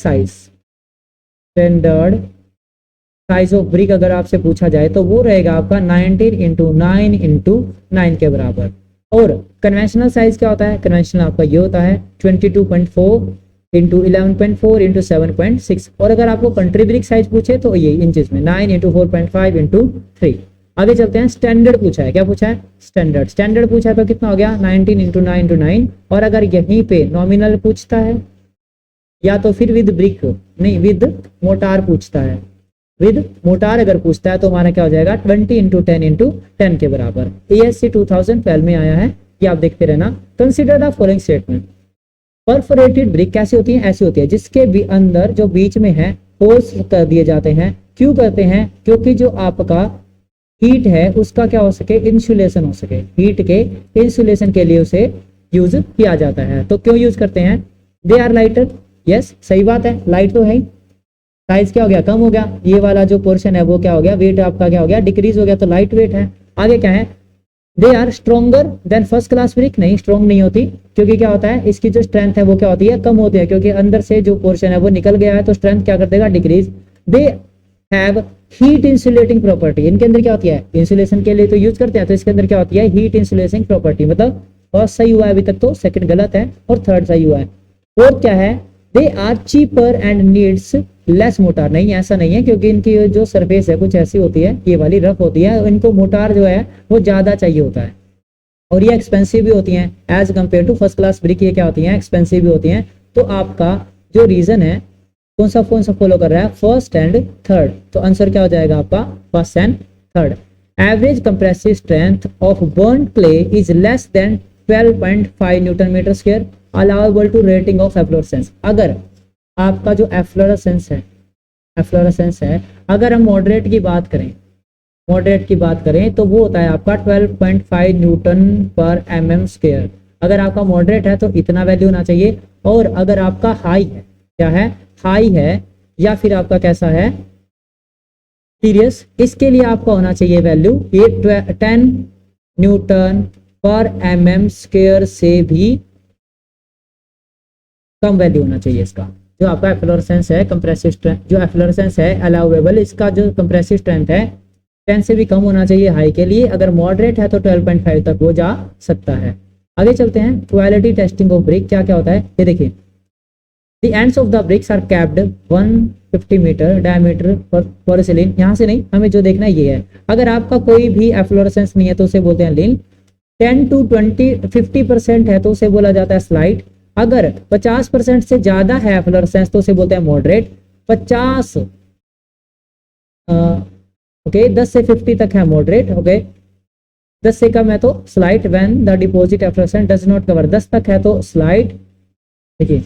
साइज ऑफ ब्रिक अगर आपसे पूछा जाए तो वो रहेगा आपका 19x9x9 के बराबर। और कन्वेंशनल साइज क्या होता है, कन्वेंशनल आपका ये होता है 22.4x11.4x7.6। और अगर आपको कंट्री ब्रिक साइज पूछे तो ये इंचेस में 9x4.5x3। आगे चलते हैं, स्टैंडर्ड पूछा है, क्या पूछा है, स्टैंडर्ड पूछा है तो कितना हो गया 19x9x9। और अगर यहीं पे नॉमिनल पूछता है या तो फिर विद मोटार पूछता है, अगर पूछता है तो हमारा क्या हो जाएगा 20x10x10 के बराबर। ASC 2012 में आया है, ये आप देखते रहना। Consider the following statement. Perforated brick कैसी होती है, ऐसी होती है जिसके भी अंदर जो बीच में है होल्स कर दिए जाते हैं। क्यों करते हैं, क्योंकि जो आपका हीट है उसका क्या हो सके, इंसुलेशन हो सके। हीट के इंसुलेशन के लिए उसे यूज किया जाता है। तो क्यों यूज करते हैं, दे आर लाइटर, यस सही बात है, लाइट तो है ही। साइज क्या हो गया, कम हो गया, ये वाला जो पोर्शन है वो क्या हो गया, वेट आपका क्या हो गया, डिक्रीज हो गया, तो लाइट वेट है। आगे क्या है, they are stronger than first class brick, नहीं स्ट्रॉन्ग नहीं होती, क्योंकि क्या होता है इसकी जो स्ट्रेंथ है वो क्या होती है, कम होती है, क्योंकि अंदर से जो पोर्शन है वो निकल गया है, तो स्ट्रेंथ क्या कर देगा, decrease. They have heat insulating property, इनके अंदर क्या होती है, इंसुलेशन के लिए तो यूज करते हैं, तो इसके अंदर क्या होती है, हीट इंसुलेटिंग प्रॉपर्टी। मतलब फर्स्ट सही हुआ है अभी तक तो, सेकंड गलत है और थर्ड सही हुआ है। फोर्थ क्या है, they are cheaper and needs less mortar, नहीं ऐसा नहीं है, क्योंकि इनकी जो सरफेस है कुछ ऐसी होती है, ये वाली रफ होती है, इनको मोटार जो है वो ज्यादा चाहिए होता है, और ये एक्सपेंसिव भी होती हैं as compare to first class brick. ये क्या होती हैं, एक्सपेंसिव भी होती हैं। तो आपका जो रीजन है कौन सा फॉलो कर रहा है, फर्स्ट एंड थर्ड, तो आंसर क्या हो जाएगा आपका first and third. Average compressive strength of burn clay is less than 12.5 newton meter square allowable to rating of efflorescence. अगर आपका जो एफ्लोरेसेंस है, अगर हम मॉडरेट की बात करें तो वो होता है आपका 12.5 न्यूटन पर mm स्क्वायर। अगर आपका मॉडरेट है तो इतना वैल्यू होना चाहिए, और अगर आपका हाई है, क्या है, हाई है या फिर आपका कैसा है, सीरियस, इसके लिए आपका होना चाहिए वैल्यू ये 10 न्यूटन पर mm स्क्वायर से भी कम वैल्यू होना चाहिए इसका। जो आपका एफ्लोरेसेंस है, कंप्रेसिव स्ट्रेंथ जो एफ्लोरेसेंस है अलाउएबल, इसका जो कंप्रेसिव स्ट्रेंथ है 10 से भी कम होना चाहिए हाई के लिए। अगर मॉडरेट है तो 12.5 तक वो जा सकता है। आगे चलते हैं, क्वालिटी टेस्टिंग ऑफ ब्रिक क्या क्या होता है, ये देखिए। The ends of the bricks are capped 150 meter diameter porcelain. यहाँ से नहीं, हमें जो देखना है ये है। अगर आपका कोई भी एफ्लोरेसेंस नहीं है तो उसे बोलते हैं लिन। 10 to 50% है तो उसे बोला जाता है स्लाइट। अगर 50% से ज्यादा है एफ्लोरेसेंस तो उसे बोलते हैं मॉडरेट। 10 से 50 तक है मॉडरेट, 10 से कम है तो slight. When the deposit efflorescence does not cover, 10 तक है तो स्लाइट। देखिए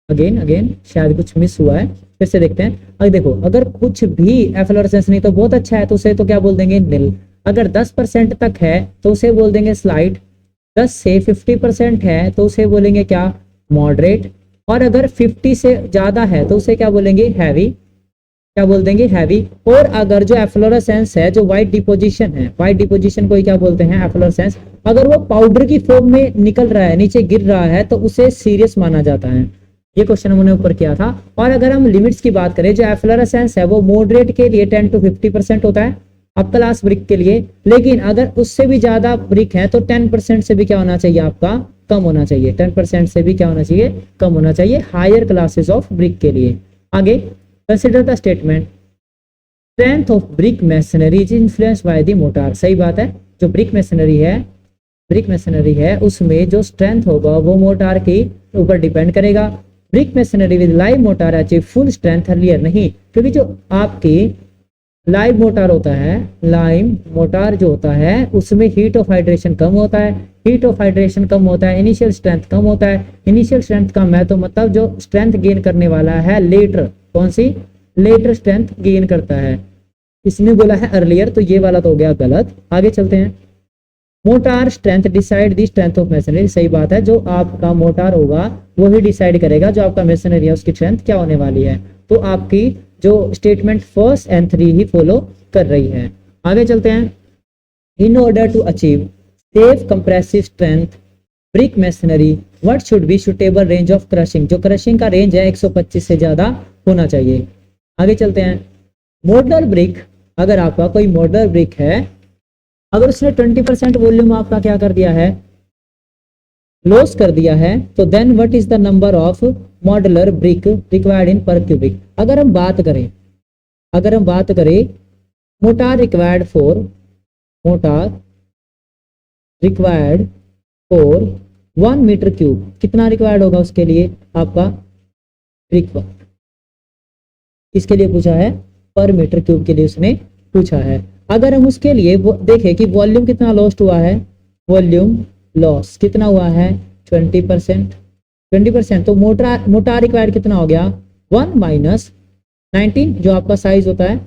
अगेन शायद कुछ मिस हुआ है, फिर से देखते हैं। अगर देखो, अगर कुछ भी एफ्लोरेसेंस नहीं तो बहुत अच्छा है तो उसे तो क्या बोल देंगे, निल। अगर 10% तक है तो उसे बोल देंगे स्लाइट। 10 से 50% है तो उसे बोलेंगे क्या, मॉडरेट। और अगर 50 से ज्यादा है तो उसे क्या बोलेंगे, हैवी। क्या बोल देंगे, हैवी। और अगर जो एफ्लोरेसेंस है, जो व्हाइट डिपोजिशन है, व्हाइट डिपोजिशन को क्या बोलते हैं, एफ्लोरेसेंस, अगर वो पाउडर की फॉर्म में निकल रहा है, नीचे गिर रहा है, तो उसे सीरियस माना जाता है। ये क्वेश्चन हमने ऊपर किया था। और अगर हम लिमिट्स की बात करें, जो एफ्लोरेसेंस है वो मॉडरेट के लिए 10 to 50% होता है अप क्लास ब्रिक के लिए, लेकिन अगर उससे भी ज्यादा ब्रिक है तो 10% से भी क्या होना चाहिए, आपका कम होना चाहिए। 10% से भी क्या होना चाहिए, कम होना चाहिए हायर क्लासेस ऑफ ब्रिक के लिए। आगे consider the statement, strength of brick masonry is influenced by the motor. सही बात है, जो ब्रिक मैसनरी है उसमें जो स्ट्रेंथ होगा वो मोटार के ऊपर डिपेंड करेगा। Brick masonry with live motor achieve full strength earlier, नहीं, क्योंकि जो आपकी लाइव मोटार होता है, लाइम मोटार जो होता है उसमें हीट ऑफ हाइड्रेशन कम होता है, हीट ऑफ हाइड्रेशन कम होता है, इनिशियल स्ट्रेंथ कम होता है, इनिशियल स्ट्रेंथ कम है तो मतलब जो स्ट्रेंथ गेन करने वाला है लेटर, कौन सी, लेटर स्ट्रेंथ गेन करता है। इसने बोला है अर्लियर, तो ये वाला तो हो गया गलत। आगे चलते हैं। Motor strength decide the strength of machinery, सही बात है, जो आपका मोटार होगा वो ही डिसाइड करेगा जो आपका मशीनरी है उसकी स्ट्रेंथ क्या होने वाली है। तो आपकी जो स्टेटमेंट फर्स्ट एंड 3 ही फॉलो कर रही है। आगे चलते हैं। In order to achieve safe compressive strength brick machinery what should be suitable range of crushing, जो क्रशिंग का रेंज है 125 से ज्यादा होना चाहिए। आगे चलते हैं। मॉडुलर ब्रिक, अगर आपका कोई मॉडुलर ब्रिक है, अगर उसने 20% वॉल्यूम आपका क्या कर दिया है, लॉस कर दिया है, तो then what is the number of modular brick required in per cubic. अगर हम बात करें mortar required for 1 meter cube, कितना रिक्वायर्ड होगा उसके लिए आपका ब्रिक, इसके लिए पूछा है, पर मीटर क्यूब के लिए उसने पूछा है। अगर हम उसके लिए देखें कि वॉल्यूम कितना लॉस्ट हुआ है, वॉल्यूम लॉस कितना हुआ है 20%, तो मोटार रिक्वायर्ड कितना हो गया 1 माइनस 19, जो आपका साइज होता है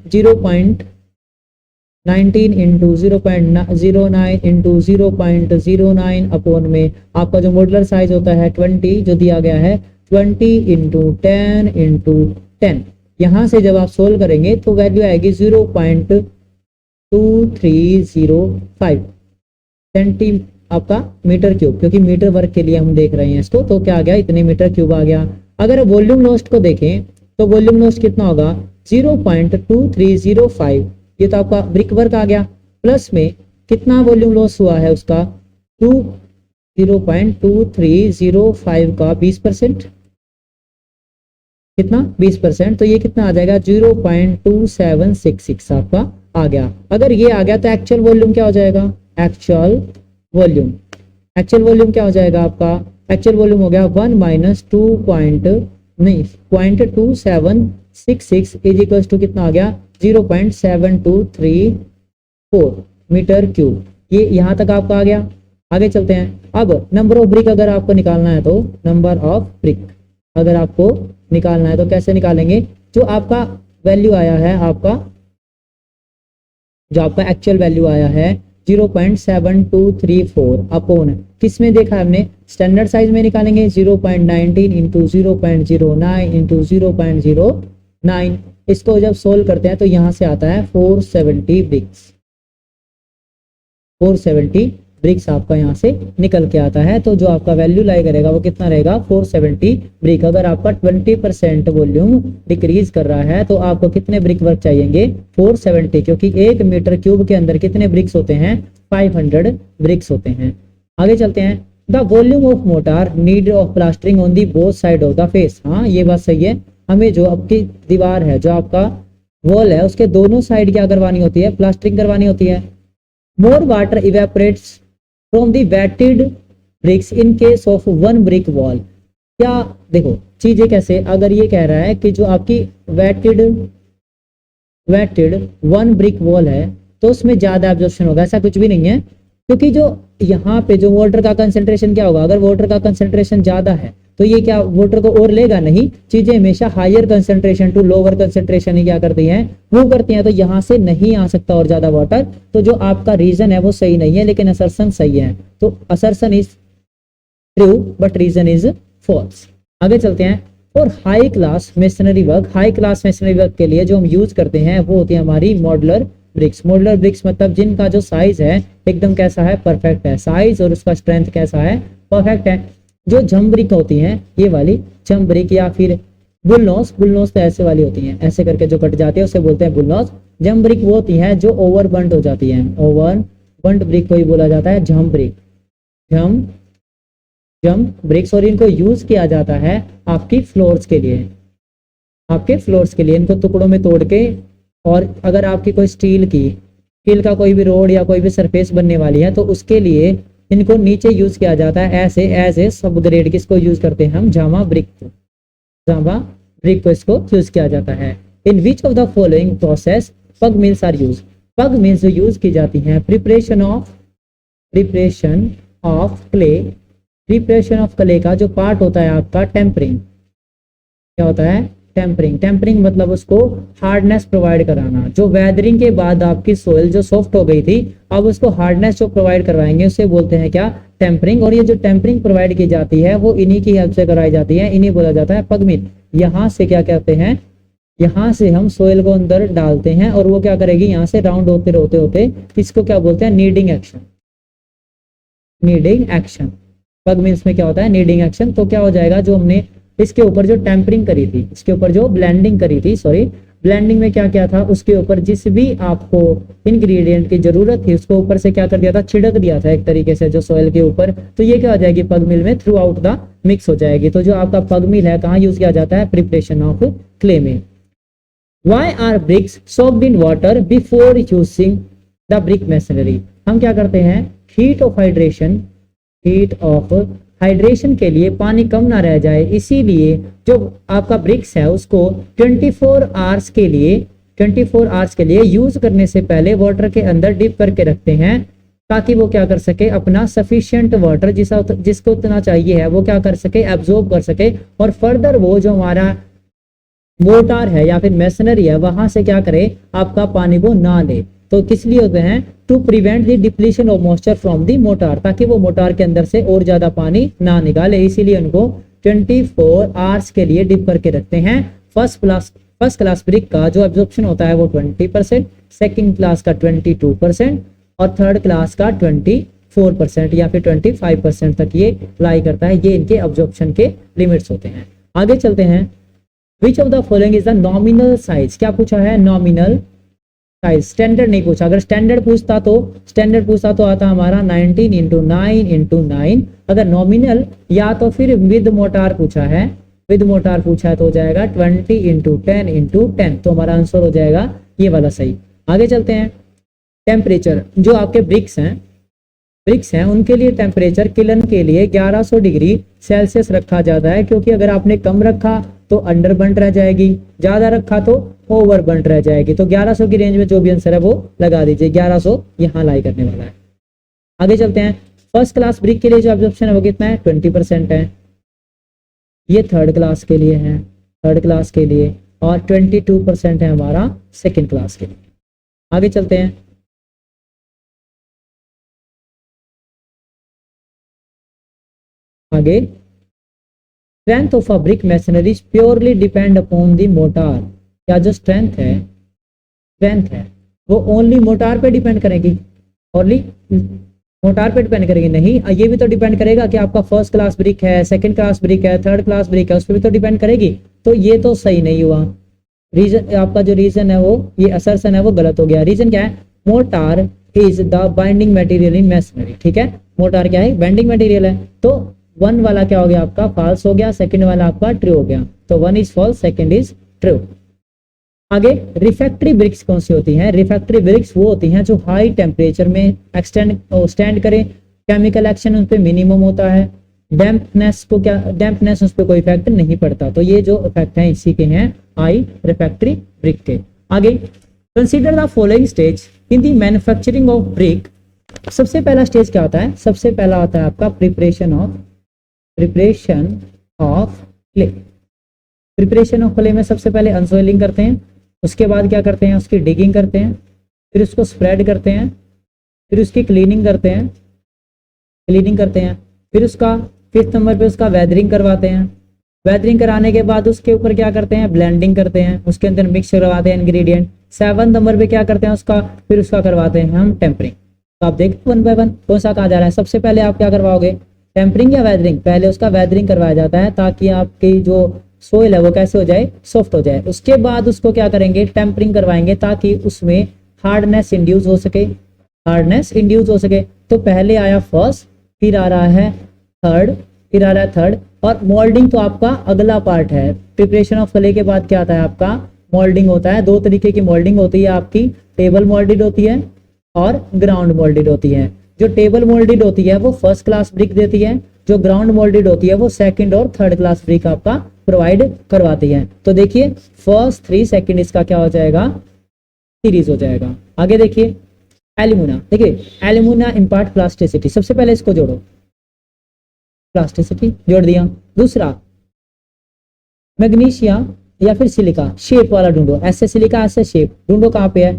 0.19 इंटू 0.09 इंटू 0.09 अपॉन में आपका जो मॉडुलर साइज होता है 20, जो दिया गया है 20 इंटू 10 इंटू 10। यहाँ से जब आप सोल्व करेंगे तो वैल्यू आएगी 0.2305 सेंटी आपका मीटर क्यूब, क्योंकि मीटर वर्ग के लिए हम देख रहे हैं इसको, तो क्या आ गया, इतने मीटर क्यूब आ गया। अगर वॉल्यूम लॉस्ट को देखें तो वॉल्यूम लॉस्ट कितना होगा 0.2305, ये तो आपका ब्रिक वर्क आ गया, प्लस में कितना वॉल्यूम लॉस हुआ है उसका 0.2305 का 20%, कितना 20%, तो ये कितना आ जाएगा 0.2766 आपका आ गया। अगर ये आ गया तो एक्चुअल वॉल्यूम क्या हो जाएगा, एक्चुअल वॉल्यूम क्या हो जाएगा आपका, एक्चुअल वॉल्यूम हो गया 1 माइनस 0.2766 इज इक्वल टू कितना आ गया 0.7234 मीटर क्यूब। ये यहाँ तक आपका आ गया। आगे चलते हैं। अब नंबर ऑफ ब्रिक अगर आपको निकालना है तो नंबर ऑफ ब्रिक अगर आपको निकालना है तो कैसे निकालेंगे, जो आपका वैल्यू आया है, आपका जो आपका एक्चुअल वैल्यू आया है 0.7234 अपॉन किस में देखा है हमने, स्टैंडर्ड साइज में निकालेंगे 0.19 इंटू 0.09 इंटू 0.09। इसको जब सोल्व करते हैं तो यहाँ से आता है 470 ब्रिक्स, 470 ब्रिक्स आपका यहाँ से निकल के आता है। तो जो आपका वैल्यू लाई करेगा वो कितना रहेगा 470 ब्रिक। अगर आपका 20% वॉल्यूम डिक्रीज कर रहा है तो आपको कितने ब्रिक वर्क चाहिएंगे 470, क्योंकि 1 मीटर क्यूब के अंदर कितने ब्रिक्स होते हैं 500 ब्रिक्स होते हैं। आगे चलते हैं। The volume of motor need of plastering on the both side of the face. हाँ ये बात सही है, हमें जो आपकी दीवार है, जो आपका वॉल है, उसके दोनों साइड क्या करवानी होती है, प्लास्टरिंग करवानी होती है। More water evaporates from the wetted bricks in case of 1 brick wall. क्या देखो चीजें कैसे, अगर ये कह रहा है कि जो आपकी वेटेड 1 ब्रिक वॉल है तो उसमें ज्यादा एब्जॉर्प्शन होगा, ऐसा कुछ भी नहीं है, क्योंकि जो यहाँ पे जो वाटर का कंसेंट्रेशन क्या होगा, अगर वाटर का कंसेंट्रेशन ज्यादा है तो ये क्या वाटर को और लेगा नहीं, चीजें हमेशा higher concentration to lower concentration ही क्या करती हैं, मूव करती हैं, तो यहाँ से नहीं आ सकता और ज्यादा वाटर। तो जो आपका रीजन है वो सही नहीं है, लेकिन असर्शन सही है। तो assertion is true but reason is false. आगे चलते हैं। और high class masonry work, high class masonry work के लिए जो हम यूज करते हैं वो होती है हमारी मॉडुलर ब्रिक्स। मॉडुलर ब्रिक्स मतलब जिनका जो साइज है एकदम कैसा है, परफेक्ट है, साइज और उसका स्ट्रेंथ कैसा है, परफेक्ट है। जो जम ब्रिक होती हैं, ये वाली जम ब्रिक या फिर बुलनोस तो ऐसे वाली होती हैं, ऐसे करके जो कट जाती है उसे बोलते हैं बुलनोस। जम ब्रिक वो होती हैं जो ओवर बंट हो जाती हैं, ओवर बंट ब्रिक को ही बोला जाता है जम ब्रिक, जम ब्रिक्स। और इनको यूज किया जाता है आपकी फ्लोर्स के लिए, आपके फ्लोर्स के लिए इनको टुकड़ों में तोड़ के, और अगर आपकी कोई स्टील का कोई भी रोड या कोई भी सरफेस बनने वाली है तो उसके लिए इनको नीचे यूज किया जाता है ऐसे एज ए सब ग्रेड। किसको यूज करते हैं हम, जामा ब्रिक को इसको यूज किया जाता है। In which of the following process pug mills are use. Pug mills जो यूज की जाती हैं प्रिपरेशन ऑफ क्ले का जो पार्ट होता है आपका टेम्परिंग, क्या होता है टेम्परिंग मतलब उसको हार्डनेस प्रोवाइड कराना। जो वेदरिंग के बाद आपकी सोइल जो सॉफ्ट हो गई थी अब उसको हार्डनेस जो प्रोवाइड करवाएंगे उसे बोलते हैं क्या टेम्परिंग। और ये जो टेम्परिंग प्रोवाइड की जाती है वो इन्हीं की हेल्प से कराई जाती है, इन्हीं बोला जाता है पग मिल। यहाँ से क्या कहते हैं, यहाँ से हम सोइल को अंदर डालते हैं और वो क्या करेगी यहाँ से राउंड होते होते इसको क्या बोलते हैं नीडिंग एक्शन। पग मिल्स में क्या होता है नीडिंग एक्शन। तो क्या हो जाएगा जो हमने इसके ऊपर जो टेम्परिंग करी थी, इसके ऊपर जो ब्लेंडिंग करी थी, ब्लेंडिंग में क्या क्या था, उसके ऊपर जिस भी आपको इंग्रेडिएंट की जरूरत थी उसको ऊपर से क्या कर दिया था, छिड़क दिया था एक तरीके से जो सॉइल के ऊपर। तो ये क्या हो जाएगी पग मिल में थ्रू आउट द मिक्स हो जाएगी। तो जो आपका पग मिल है कहाँ यूज किया जाता है, प्रिपरेशन ऑफ क्ले में। Why are bricks soaked in water before using the brick masonry. हम क्या करते हैं, हीट ऑफ हाइड्रेशन के लिए पानी कम ना रह जाए इसीलिए जो आपका ब्रिक्स है उसको 24 आवर्स के लिए यूज करने से पहले वाटर के अंदर डिप करके रखते हैं ताकि वो क्या कर सके अपना सफिशिएंट वाटर जिसको उतना चाहिए है वो क्या कर सके एब्जॉर्ब कर सके। और फर्दर वो जो हमारा मोटार है या फिर मेसनरी है वहां से क्या करे आपका पानी को ना ले। तो किस लिए होते हैं, to prevent the depletion of moisture from the mortar, ताकि वो मोटार के अंदर से और ज्यादा पानी ना निकाले, इसीलिए उनको 24 आवर्स के लिए डिप करके रखते हैं। फर्स्ट क्लास ब्रिक का जो एब्जॉर्प्शन होता है वो 20%, सेकंड क्लास का 22% और थर्ड क्लास का 24% या फिर 25% तक ये लाई करता है। ये इनके एब्जॉर्प्शन के लिमिट्स होते हैं। आगे चलते हैं, विच of the following is the nominal size. क्या पूछा है, नॉमिनल साइज, स्टैंडर्ड नहीं पूछा। अगर स्टैंडर्ड पूछता तो आता हमारा 19 × 9 × 9। अगर नॉमिनल या तो फिर विद मोटार पूछा है तो हो जाएगा 20 × 10 × 10। तो हमारा आंसर हो जाएगा ये वाला सही। आगे चलते हैं, टेम्परेचर जो आपके ब्रिक्स हैं उनके लिए टेम्परेचर किलन के लिए 1100 डिग्री सेल्सियस रखा जाता है, क्योंकि अगर आपने कम रखा तो अंडर बर्न्ट रह जाएगी, ज्यादा रखा तो ओवर बर्न्ट रह जाएगी। तो 1100 की रेंज में जो भी आंसर है वो लगा दीजिए, 1100 यहाँ लाई करने वाला है। आगे चलते हैं, फर्स्ट क्लास ब्रिक के लिए जो एब्जॉर्प्शन है वो कितना है, 20% है। ये थर्ड क्लास के लिए और 22% है हमारा सेकेंड क्लास के लिए। आगे चलते हैं, आगे strength of a brick masonry purely depend upon the motor. क्या जो स्ट्रेंथ है वो ओनली मोटार पे डिपेंड करेगी, नहीं, ये भी तो डिपेंड करेगा कि आपका फर्स्ट क्लास ब्रिक है, सेकंड क्लास ब्रिक है, थर्ड क्लास ब्रिक है, उस पर भी तो डिपेंड करेगी। तो ये तो सही नहीं हुआ, रीजन आपका जो रीजन है वो ये असर्शन है वो गलत हो गया। रीजन क्या है, motor is the binding material in masonry. ठीक है, मोटार क्या है, बाइंडिंग मटेरियल है। तो 1 वाला क्या हो गया आपका फॉल्स हो गया, सेकंड वाला आपका ट्रू हो गया। तो 1 is false, second is true. आगे रिफैक्ट्री ब्रिक्स कौन सी होती हैं, रिफैक्ट्री ब्रिक्स वो होती हैं जो हाई टेम्परेचर में स्टैंड करें, केमिकल एक्शन उन पे मिनिमम होता है, डैम्पनेस उस पर कोई इफेक्ट नहीं पड़ता। तो ये जो इफेक्ट है इसी के हैं हाई रिफैक्ट्री ब्रिक के। आगे consider the following stage in the manufacturing of brick. सबसे पहला स्टेज क्या होता है, सबसे पहला होता है आपका preparation of clay. Preparation of clay में सबसे पहले अनसॉइलिंग करते हैं, उसके बाद क्या करते हैं, उसकी डिगिंग करते हैं, फिर उसको स्प्रेड करते हैं, फिर उसकी क्लीनिंग करते हैं, फिर उसका 5th नंबर पे उसका वेदरिंग करवाते हैं। वेदरिंग कराने के बाद उसके ऊपर क्या करते हैं, ब्लेंडिंग करते हैं, उसके अंदर मिक्स करवाते हैं इंग्रेडिएंट। 7th नंबर पे क्या करते हैं फिर उसका करवाते हैं हम टेम्परिंग। तो आप देखते 1 बाय 1 कौन सा कहा जा रहा है। सबसे पहले आप क्या करवाओगे, टेम्परिंग या वेदरिंग। पहले उसका वेदरिंग करवाया जाता है ताकि आपकी जो सोइल है वो कैसे हो जाए, सॉफ्ट हो जाए। उसके बाद उसको क्या करेंगे, टेम्परिंग करवाएंगे ताकि उसमें हार्डनेस इंड्यूस हो सके। तो पहले आया फर्स्ट, फिर आ रहा है थर्ड, और मोल्डिंग तो आपका अगला पार्ट है। प्रिपरेशन ऑफ क्ले के बाद क्या आता है आपका, मोल्डिंग होता है। 2 तरीके की मोल्डिंग होती है आपकी, टेबल मोल्डेड होती है और ग्राउंड मोल्डेड होती है। जो टेबल मोल्डेड होती है वो फर्स्ट क्लास ब्रिक देती है, जो ग्राउंड मोल्डेड होती है वो सेकंड और थर्ड क्लास ब्रिक आपका प्रोवाइड करवाती है। तो देखिए फर्स्ट 3 सेकंड इसका क्या हो जाएगा, सीरीज हो जाएगा। आगे देखिए एल्यूमिना, देखिए एल्यूमिना इम्पार्ट प्लास्टिसिटी, सबसे पहले इसको जोड़ो, प्लास्टिसिटी जोड़ दिया। दूसरा मैग्नीशिया या फिर सिलिका, शेप वाला ढूंढो, ऐसे सिलिका ऐसे शेप ढूंढो, कहाँ पे है,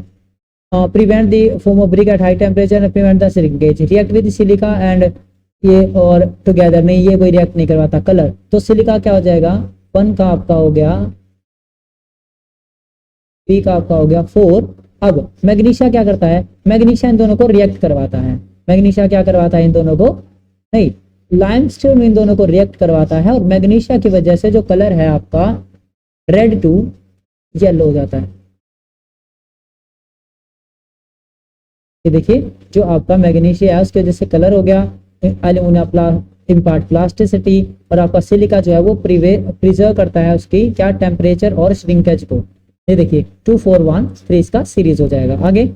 prevent the form of brick at high temperature, prevent the shrinkage, react with silica and ये और टुगेदर, नहीं ये कोई रिएक्ट नहीं करवाता। कलर, तो सिलिका क्या हो जाएगा 1 का आपका हो गया, पी का आपका हो गया 4। अब मैग्नीशिया क्या करता है, मैग्नीशिया इन दोनों को रिएक्ट करवाता है, मैग्नीशिया क्या करवाता है इन दोनों को, नहीं लाइमस्टोन इन दोनों को रिएक्ट करवाता है, और मैग्नीशिया की वजह से जो कलर है आपका रेड टू येलो हो जाता है। ये देखिए जो आपका मैग्नीशिया है उसकी वजह से कलर हो गया, एल्यूमिना इम्पार्ट प्लास्टिसिटी, और आपका सिलिका जो है वो प्रिजर्व करता है उसकी क्या टेम्परेचर और श्रिंकेज को। ये देखिए 2 4 1 3 इसका सीरीज हो जाएगा। आगे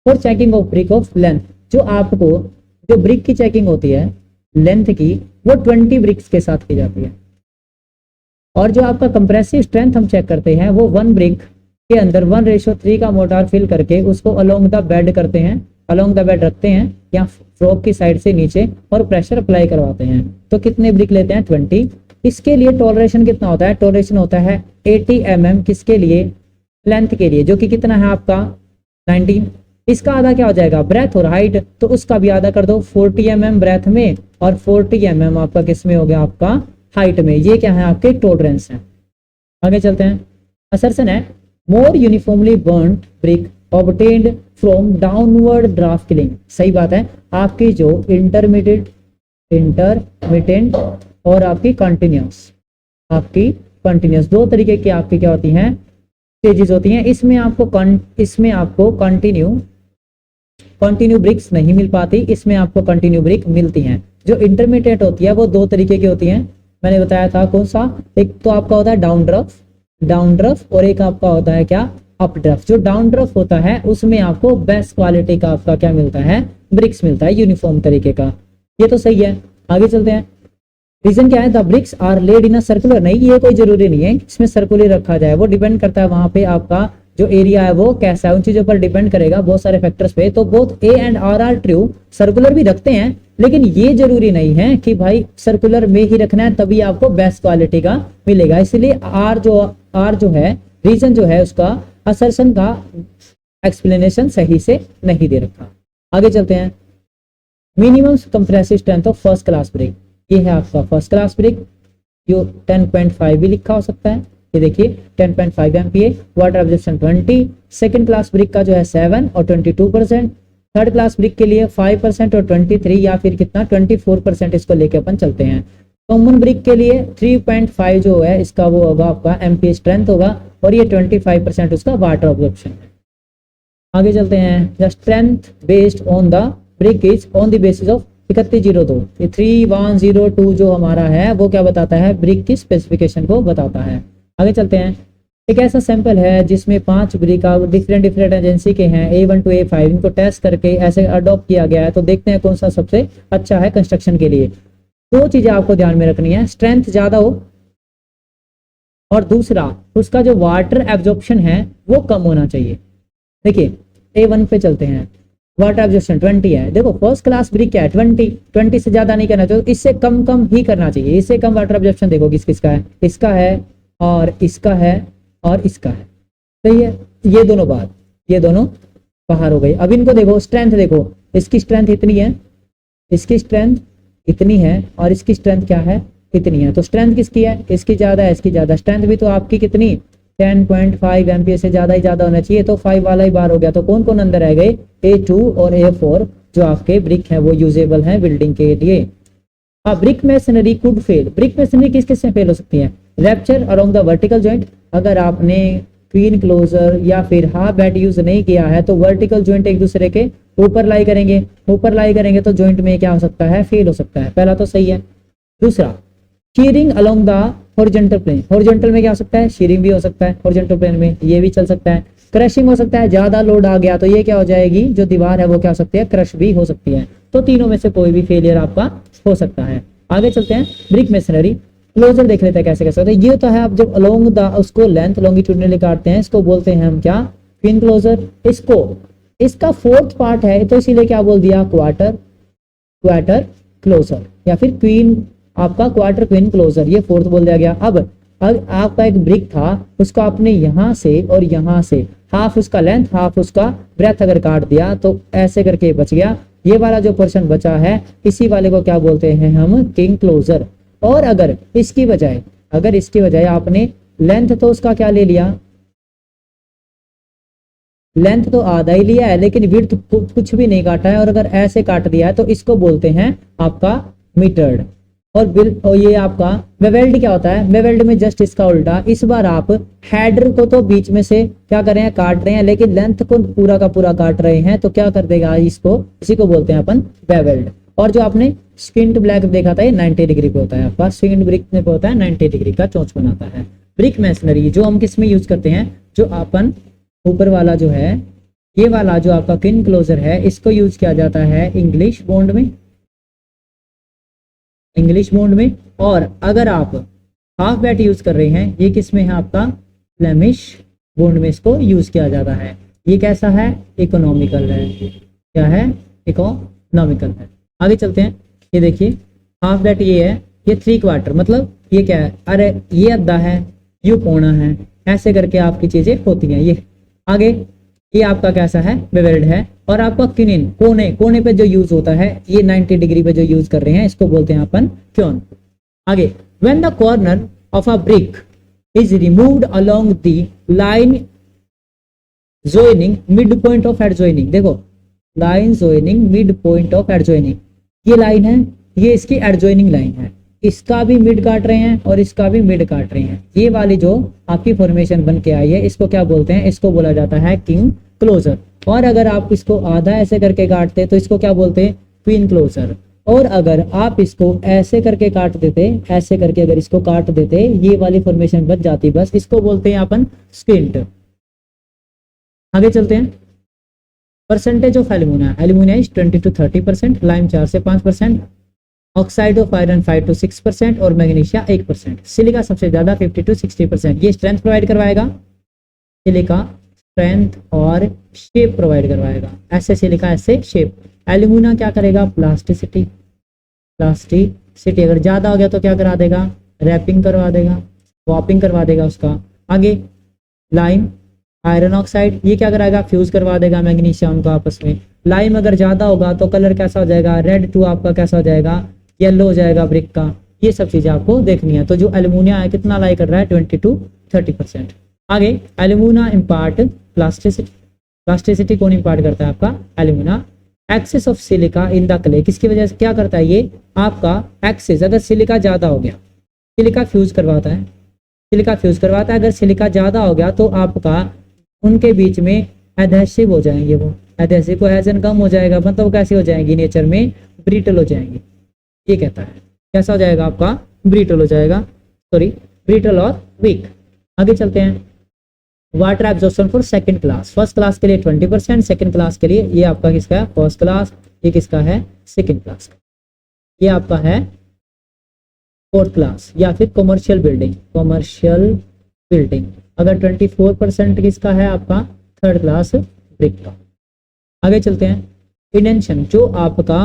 for checking of brick of length, जो आपको जो ब्रिक की चेकिंग होती है लेंथ की वो 20 ब्रिक्स के साथ की जाती है, और जो आपका कंप्रेसिव स्ट्रेंथ हम चेक करते हैं वो 1 ब्रिक के अंदर 1:3 का मोर्टार फिल करके उसको अलोंग द बेड करते हैं, अलोंग द बेड रखते हैं या फ्लोर की साइड से नीचे, और प्रेशर अप्लाई करवाते हैं। तो कितने ब्रिक लेते हैं 20। इसके लिए टॉलरेशन कितना होता है, टॉलरेशन होता है 80 mm किसके लिए, लेंथ के लिए, जो कि कितना है आपका 19। इसका आधा क्या हो जाएगा ब्रेथ और हाइट, तो उसका भी आधा कर दो, 40 mm ब्रेथ में और 40 mm आपका किस में हो गया आपका हाइट में। ये क्या है आपके टॉलरेंस है। आगे चलते हैं, असर्शन है more uniformly burned brick obtained from downward draught kilning. सही बात है, आपकी जो इंटरमिटेंट और आपकी कंटिन्यूस दो तरीके की आपकी क्या होती हैं स्टेजेस होती हैं। इसमें आपको कंटिन्यू ब्रिक्स नहीं मिल पाती, इसमें आपको कंटिन्यू ब्रिक मिलती हैं। जो इंटरमीडिएट होती है वो 2 तरीके की होती हैं, मैंने बताया था कौन सा, एक तो आपका होता है डाउन ड्रफ और एक आपका होता है क्या अप ड्रफ। जो डाउन ड्रफ होता है उसमें आपको बेस्ट क्वालिटी का आपका क्या मिलता है ब्रिक्स मिलता है यूनिफॉर्म तरीके का। ये तो सही है। आगे चलते हैं, रीजन क्या है, the bricks are laid in a circular, नहीं ये कोई जरूरी नहीं है इसमें सर्कुलर रखा जाए, वो डिपेंड करता है वहां पे आपका जो एरिया है वो कैसा है, उन चीजों पर डिपेंड करेगा बहुत सारे फैक्टर्स पे। तो both A and R are true, circular भी रखते हैं लेकिन ये जरूरी नहीं है कि भाई सर्कुलर में ही रखना है तभी आपको बेस्ट क्वालिटी का मिलेगा। इसलिए आर जो है रीजन जो है उसका असर्शन का एक्सप्लेनेशन सही से नहीं दे रखा। आगे चलते हैं, minimum compressive strength of first class brick, ये है आपका फर्स्ट क्लास ब्रिक जो 10.5 भी लिखा हो सकता है। ये देखिए 10.5 MPa, water absorption 20, second class brick का जो है 7 और 22%, थर्ड क्लास ब्रिक के लिए 5% और 23 या फिर कितना 24% इसको लेके अपन चलते हैं। कॉमन ब्रिक के लिए 3.5 जो है इसका वो होगा आपका MPa स्ट्रेंथ होगा, और ये 25% उसका वाटर एब्जॉर्प्शन है। आगे चलते हैं, the strength based on the brick is on the basis of 3102, ये 3102 जो हमारा है वो क्या बताता है ब्रिक की स्पेसिफिकेशन को बताता है। आगे चलते हैं, एक ऐसा सैंपल है जिसमें 5 ब्रिक डिफरेंट एजेंसी के हैं A1 to A5, इनको टेस्ट करके ऐसे अडॉप्ट किया गया है। तो देखते हैं कौन सा सबसे अच्छा है कंस्ट्रक्शन के लिए। 2 चीजें आपको ध्यान में रखनी है, स्ट्रेंथ ज्यादा हो और दूसरा उसका जो वाटर एब्जॉर्प्शन है वो कम होना चाहिए। देखिए A1 पे चलते हैं, वाटर एब्जॉर्प्शन 20 है। देखो फर्स्ट क्लास ब्रिक क्या है 20 से ज्यादा नहीं करना चाहिए, इससे कम ही करना चाहिए। इससे कम वाटर एब्जॉर्प्शन देखो किसका है, इसका है और इसका है और इसका है, सही है। ये दोनों बाहर हो गई। अब इनको देखो स्ट्रेंथ, देखो इसकी स्ट्रेंथ इतनी है, इसकी स्ट्रेंथ इतनी है और इसकी स्ट्रेंथ क्या है इतनी है। तो स्ट्रेंथ किसकी है, इसकी ज्यादा है, इसकी ज्यादा। स्ट्रेंथ भी तो आपकी कितनी 10.5 MPa से ज्यादा ही ज्यादा होना चाहिए, तो 5 वाला ही बाहर हो गया। तो कौन कौन अंदर रह गए, A2 और A4 जो आपके ब्रिक हैं वो यूजेबल हैं बिल्डिंग के लिए। अब brick masonry could fail, brick masonry किस किस में फेल हो सकती है, rapture along the vertical joint, अगर आपने क्वीन क्लोजर या फिर हाफ बेड यूज नहीं किया है तो वर्टिकल जॉइंट एक दूसरे के ऊपर लाई करेंगे तो जॉइंट में क्या हो सकता है फेल हो सकता है। पहला तो सही है। दूसरा shearing along the horizontal plane, horizontal में क्या हो सकता है शीयरिंग भी हो सकता है, हॉरिजॉन्टल प्लेन में ये भी चल सकता है। क्रशिंग हो सकता है, ज्यादा लोड आ गया तो ये क्या हो जाएगी जो दीवार है वो क्या हो सकती है क्रश भी हो सकती है। तो तीनों में से कोई भी फेलियर आपका हो सकता है। आगे चलते हैं, ब्रिक मेसनरी क्लोजर देख लेते हैं कैसे कैसे होता है। ये तो है आप जब अलोंग द उसको लेंथ लॉन्गिट्यूडनली काटते हैं, इसको बोलते हैं हम क्या, क्वीन क्लोजर। इसको इसका फोर्थ पार्ट है तो इसीलिए क्या बोल दिया, क्वार्टर क्वार्टर क्लोजर या फिर क्वीन, आपका क्वार्टर क्वीन क्लोजर, ये फोर्थ बोल दिया गया। अब आपका एक ब्रिक था, उसको आपने यहां से और यहां से हाफ उसका लेंथ हाफ उसका ब्रेथ अगर काट दिया तो ऐसे करके बच गया। ये वाला जो पोर्शन बचा है इसी वाले को क्या बोलते हैं हम, किंग क्लोजर। और अगर इसकी बजाय आपने लेंथ तो उसका क्या ले लिया, लेंथ तो आधा ही लिया है लेकिन विड्थ कुछ भी नहीं काटा है, और अगर ऐसे काट दिया है तो इसको बोलते हैं आपका मीटर्ड। और ये आपका वेवेल्ड क्या होता है, वेवेल्ड में जस्ट इसका उल्टा, इस बार आप हेडर को तो बीच में से क्या कर रहे हैं, काट रहे हैं, लेकिन लेंथ को पूरा का पूरा काट रहे हैं, तो क्या कर देगा इसको, इसी को बोलते हैं अपन वेवेल्ड। और जो आपने स्किन्ड ब्लैक देखा था ये 90 डिग्री पे होता है, आपका स्किन्ड ब्रिक में होता है 90 डिग्री का चोंच बनाता है। ब्रिक मैसनरी जो हम किस में यूज करते हैं, जो अपन ऊपर वाला जो है ये वाला जो आपका किन क्लोजर है, इसको यूज किया जाता है इंग्लिश बॉन्ड में, इंग्लिश बॉन्ड में। और अगर आप हाफ बैट यूज कर रहे हैं, ये किस में है आपका फ्लेमिश बॉन्ड में इसको यूज किया जाता है। ये कैसा है, इकोनॉमिकल है, क्या है, इकोनॉमिकल है। आगे चलते हैं, ये देखिए हाफ बैट ये है, ये 3/4 मतलब ये क्या है, अरे ये अद्धा है, यू पौना है, ऐसे करके आपकी चीजें होती हैं। ये आगे ये आपका कैसा है, बेवेल्ड है। और आपका किनिन कोने, कोने पे जो यूज होता है, ये 90 डिग्री पे जो यूज कर रहे हैं इसको बोलते हैं अपन क्योन। आगे when the corner of a brick is removed along the line joining mid point of adjoining, देखो line joining mid point of adjoining, ये लाइन है, ये इसकी एडजॉइनिंग लाइन है, इसका भी मिड काट रहे हैं और इसका भी मिड काट रहे हैं। ये वाली जो आपकी फॉर्मेशन बन के आई है इसको क्या बोलते हैं, इसको बोला जाता है किंग क्लोजर। और अगर आप इसको आधा ऐसे करके काटते तो इसको क्या बोलते हैं, क्वीन क्लोजर। और अगर आप इसको ऐसे करके काट देते, ऐसे करके अगर इसको काट देते, ये वाली फॉर्मेशन बच जाती, बस इसको बोलते हैं अपन स्किंट। आगे चलते हैं, percentage of alumina, alumina is 20 to 30%, lime 4 से 5%, ऑक्साइड ऑफ आयरन 5 to 6% और मैग्नीशिया 1%। सिलिका सबसे ज्यादा 50 to 60%। ये स्ट्रेंथ प्रोवाइड करवाएगा, सिलिका स्ट्रेंथ और शेप प्रोवाइड करवाएगा, ऐसे सिलिका ऐसे शेप। एल्यूमिना क्या करेगा, प्लास्टिसिटी, प्लास्टिसिटी अगर ज्यादा हो गया तो क्या करा देगा, रैपिंग करवा देगा, वॉपिंग करवा देगा उसका। आगे लाइम आयरन ऑक्साइड, ये क्या कराएगा, फ्यूज करवा देगा मैग्नीशिया उनको आपस में। लाइम अगर ज्यादा होगा तो कलर कैसा हो जाएगा, रेड टू आपका कैसा हो जाएगा, येलो हो जाएगा ब्रिक का। ये सब चीजें आपको देखनी है। तो जो एल्यूमिनिया है कितना लाई कर रहा है, 20 to 30%। आगे एल्यूमिना इम्पार्ट प्लास्टिसिटी, प्लास्टिसिटी कौन इम्पार्ट करता है, आपका alumina. Excess of silica in the clay, किसकी वजह से क्या करता है ये, आपका एक्सेस, अगर सिलिका ज्यादा हो गया, सिलिका फ्यूज करवाता है, सिलिका फ्यूज करवाता है, अगर सिलिका ज्यादा हो गया तो आपका उनके बीच में एडहेसिव हो जाएंगे, वो एडहेसिव कोहेजन कम हो जाएगा, मतलब कैसी हो जाएंगी, नेचर में ब्रिटल हो जाएंगी। ये कहता है कैसा हो जाएगा, आपका ब्रिटल हो जाएगा, सॉरी ब्रिटल और वीक। आगे चलते हैं, water absorption for second class, first class के लिए 20%, सेकंड क्लास के लिए ये आपका किसका है, फर्स्ट क्लास, ये किसका है, सेकंड क्लास का, ये आपका है फोर्थ क्लास या फिर कमर्शियल बिल्डिंग, कमर्शियल बिल्डिंग। अगर 24% किसका है, आपका थर्ड क्लास ब्रिक का। आगे चलते हैं, इंडेंशन, जो आपका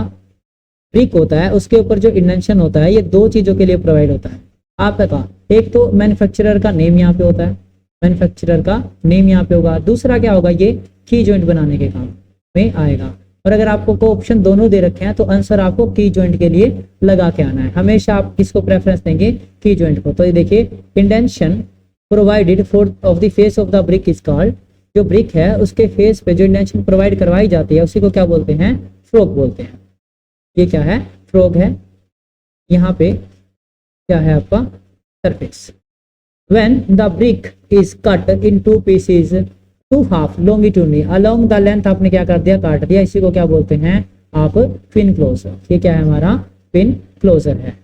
ब्रिक होता है उसके ऊपर जो इंडेंशन होता है, ये दो चीजों के लिए प्रोवाइड होता है आपका। एक तो मैन्युफैक्चरर का नेम यहाँ पे होता है, मैन्युफैक्चरर का नेम यहाँ पे होगा। दूसरा क्या होगा, ये की जॉइंट बनाने के काम में आएगा। और अगर आपको को ऑप्शन दोनों दे रखे हैं तो आंसर आपको की जॉइंट के लिए लगा के आना है। हमेशा आप किसको प्रेफरेंस देंगे, की जॉइंट को। तो ये देखिए, indentation provided for of the face of the brick is called, जो ब्रिक है उसके फेस पे जो इंडेंशन प्रोवाइड करवाई जाती है उसी को क्या बोलते हैं, फ्रोग बोलते हैं। ये क्या है, फ्रोग है। यहाँ पे क्या है आपका, surface. When the brick is cut in 2 pieces, 2 half longitudinally along the length, आपने क्या कर दिया, काट दिया, इसी को क्या बोलते हैं आप, पिन क्लोजर। ये क्या है हमारा, पिन क्लोजर है।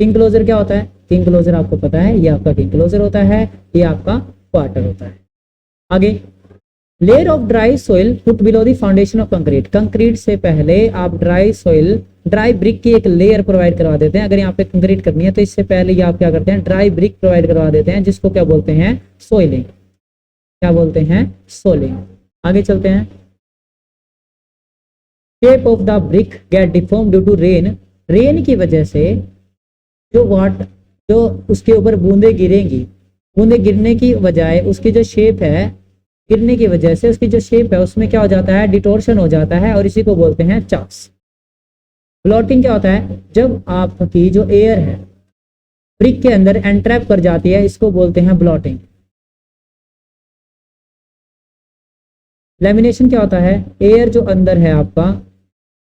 किंग क्लोजर क्या होता है, किंग क्लोजर आपको पता है, ये आपका किंग क्लोजर होता है, ये आपका क्वार्टर होता है। आगे layer of dry soil put below the foundation of concrete, concrete से पहले आप ड्राई सोइल, ड्राई ब्रिक की एक लेयर प्रोवाइड करवा देते हैं। अगर यहाँ पे कंक्रीट करनी है तो इससे पहले ही आप क्या करते हैं, ड्राई ब्रिक प्रोवाइड करवा देते हैं, जिसको क्या बोलते हैं, सोइलिंग। क्या बोलते हैं, सोइलिंग। आगे चलते हैं। Shape of the brick get deform due to rain, rain की वजह से जो वाट, जो उसके ऊपर बूंदे गिरेंगी, बूंदे गिरने की बजाय उसकी जो शेप है, गिरने की वजह से उसकी जो शेप है उसमें क्या हो जाता है, डिटोर्शन हो जाता है, और इसी को बोलते हैं चाक्स। ब्लॉटिंग क्या होता है, जब आपकी जो एयर है ब्रिक के अंदर एंट्रैप कर जाती है, इसको बोलते हैं ब्लॉटिंग। लेमिनेशन क्या होता है, एयर जो अंदर है आपका,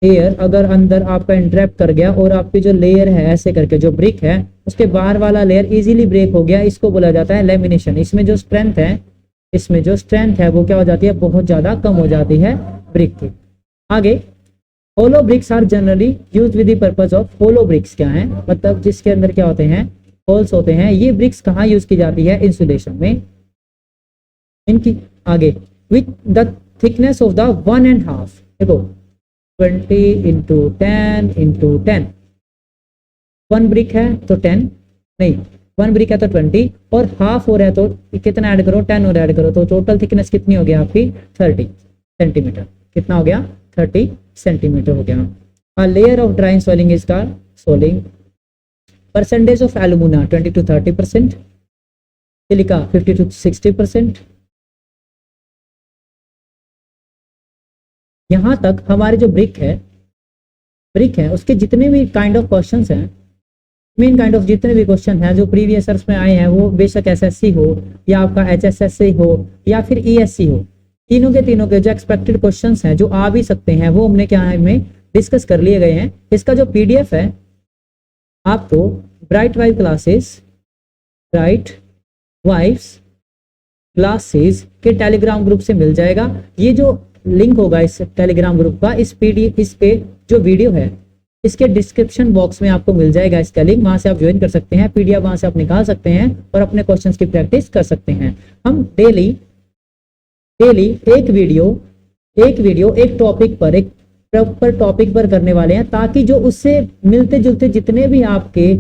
एयर अगर अंदर आपका एंट्रैप कर गया और आपकी जो लेयर है ऐसे करके जो ब्रिक है उसके बाहर वाला लेयर इजीली ब्रेक हो गया, इसको बोला जाता है लेमिनेशन। इसमें जो स्ट्रेंथ है, इसमें जो स्ट्रेंथ है वो क्या हो जाती है, बहुत ज्यादा कम हो जाती है ब्रिक की। आगे, hollow bricks are generally use with the purpose of, hollow bricks क्या है, मतलब जिसके अंदर क्या होते हैं, होल्स होते हैं। ये ब्रिक्स कहाँ यूज की जाती है, इंसुलेशन में। इनकी आगे, with the thickness of the 1.5, देखो 20 इंटू 10 इंटू 10, 1 ब्रिक है तो 10, नहीं 1 ब्रिक है तो 20, और हाफ हो रहा है तो कितना ऐड करो, 10 और ऐड करो, तो टोटल थिकनेस कितनी हो गया आपकी, 30 सेंटीमीटर। कितना हो गया, 30 सेंटीमीटर हो गया। A layer of drying soiling is called soiling. Percentage of alumina 20 to 30%, silica 50 to 60%। यहां तक हमारे जो ब्रिक है उसके जितने भी काइंड ऑफ क्वेश्चंस हैं, मेन काइंड ऑफ जितने भी क्वेश्चन हैं जो प्रीवियस ईयर्स में आए हैं, वो बेशक एसएससी हो या आपका एचएसएससी हो या फिर ईएससी हो, तीनों के जो एक्सपेक्टेड क्वेश्चंस हैं जो आ भी सकते हैं वो हमने क्या है में डिस्कस कर लिए गए हैं। इसका जो पीडीएफ है आपको ब्राइट वाइब्स क्लासेस के टेलीग्राम ग्रुप से मिल जाएगा। ये जो लिंक होगा इस टेलीग्राम ग्रुप का, इस पीडीएफ, इस पे जो वीडियो है इसके डिस्क्रिप्शन बॉक्स में आपको मिल जाएगा इसका लिंक, वहां से आप ज्वाइन कर सकते हैं, पीडीएफ वहां से आप निकाल सकते हैं और अपने क्वेश्चंस की प्रैक्टिस कर सकते हैं। हम डेली एक वीडियो एक टॉपिक पर, एक प्रॉपर टॉपिक पर करने वाले हैं, ताकि जो उससे मिलते जुलते जितने भी आपके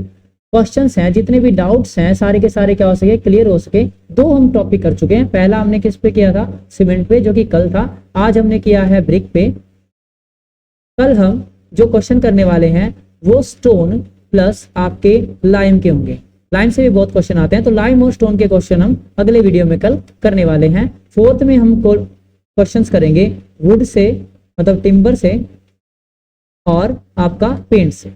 क्वेश्चंस हैं, जितने भी डाउट्स हैं, सारे के सारे क्या हो सके, क्लियर हो सके। दो हम टॉपिक कर चुके हैं, पहला हमने किस पे किया था, सीमेंट पे, जो कि कल था। आज हमने किया है ब्रिक पे। कल हम जो क्वेश्चन करने वाले हैं वो स्टोन प्लस आपके लाइम के होंगे। लाइम से भी बहुत क्वेश्चन आते हैं, तो लाइम और स्टोन के क्वेश्चन हम अगले वीडियो में कल करने वाले हैं। फोर्थ में हम क्वेश्चंस करेंगे वुड से, मतलब टिम्बर से, और आपका पेंट से।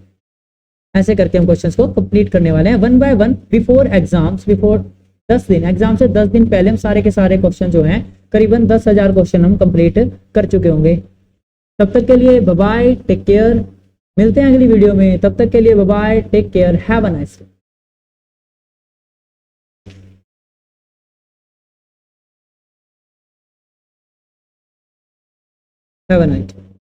ऐसे करके हम क्वेश्चंस को कंप्लीट करने वाले हैं 1 बाय 1 बिफोर एग्जाम्स, बिफोर 10 दिन, एग्जाम से 10 दिन पहले हम सारे के सारे क्वेश्चन जो हैं, करीबन 10,000 क्वेश्चन हम कंप्लीट कर चुके होंगे। तब तक के लिए बाय बाय, टेक केयर, मिलते हैं अगली वीडियो में। तब तक के लिए bye bye, take care, have a nice day, have a nice day.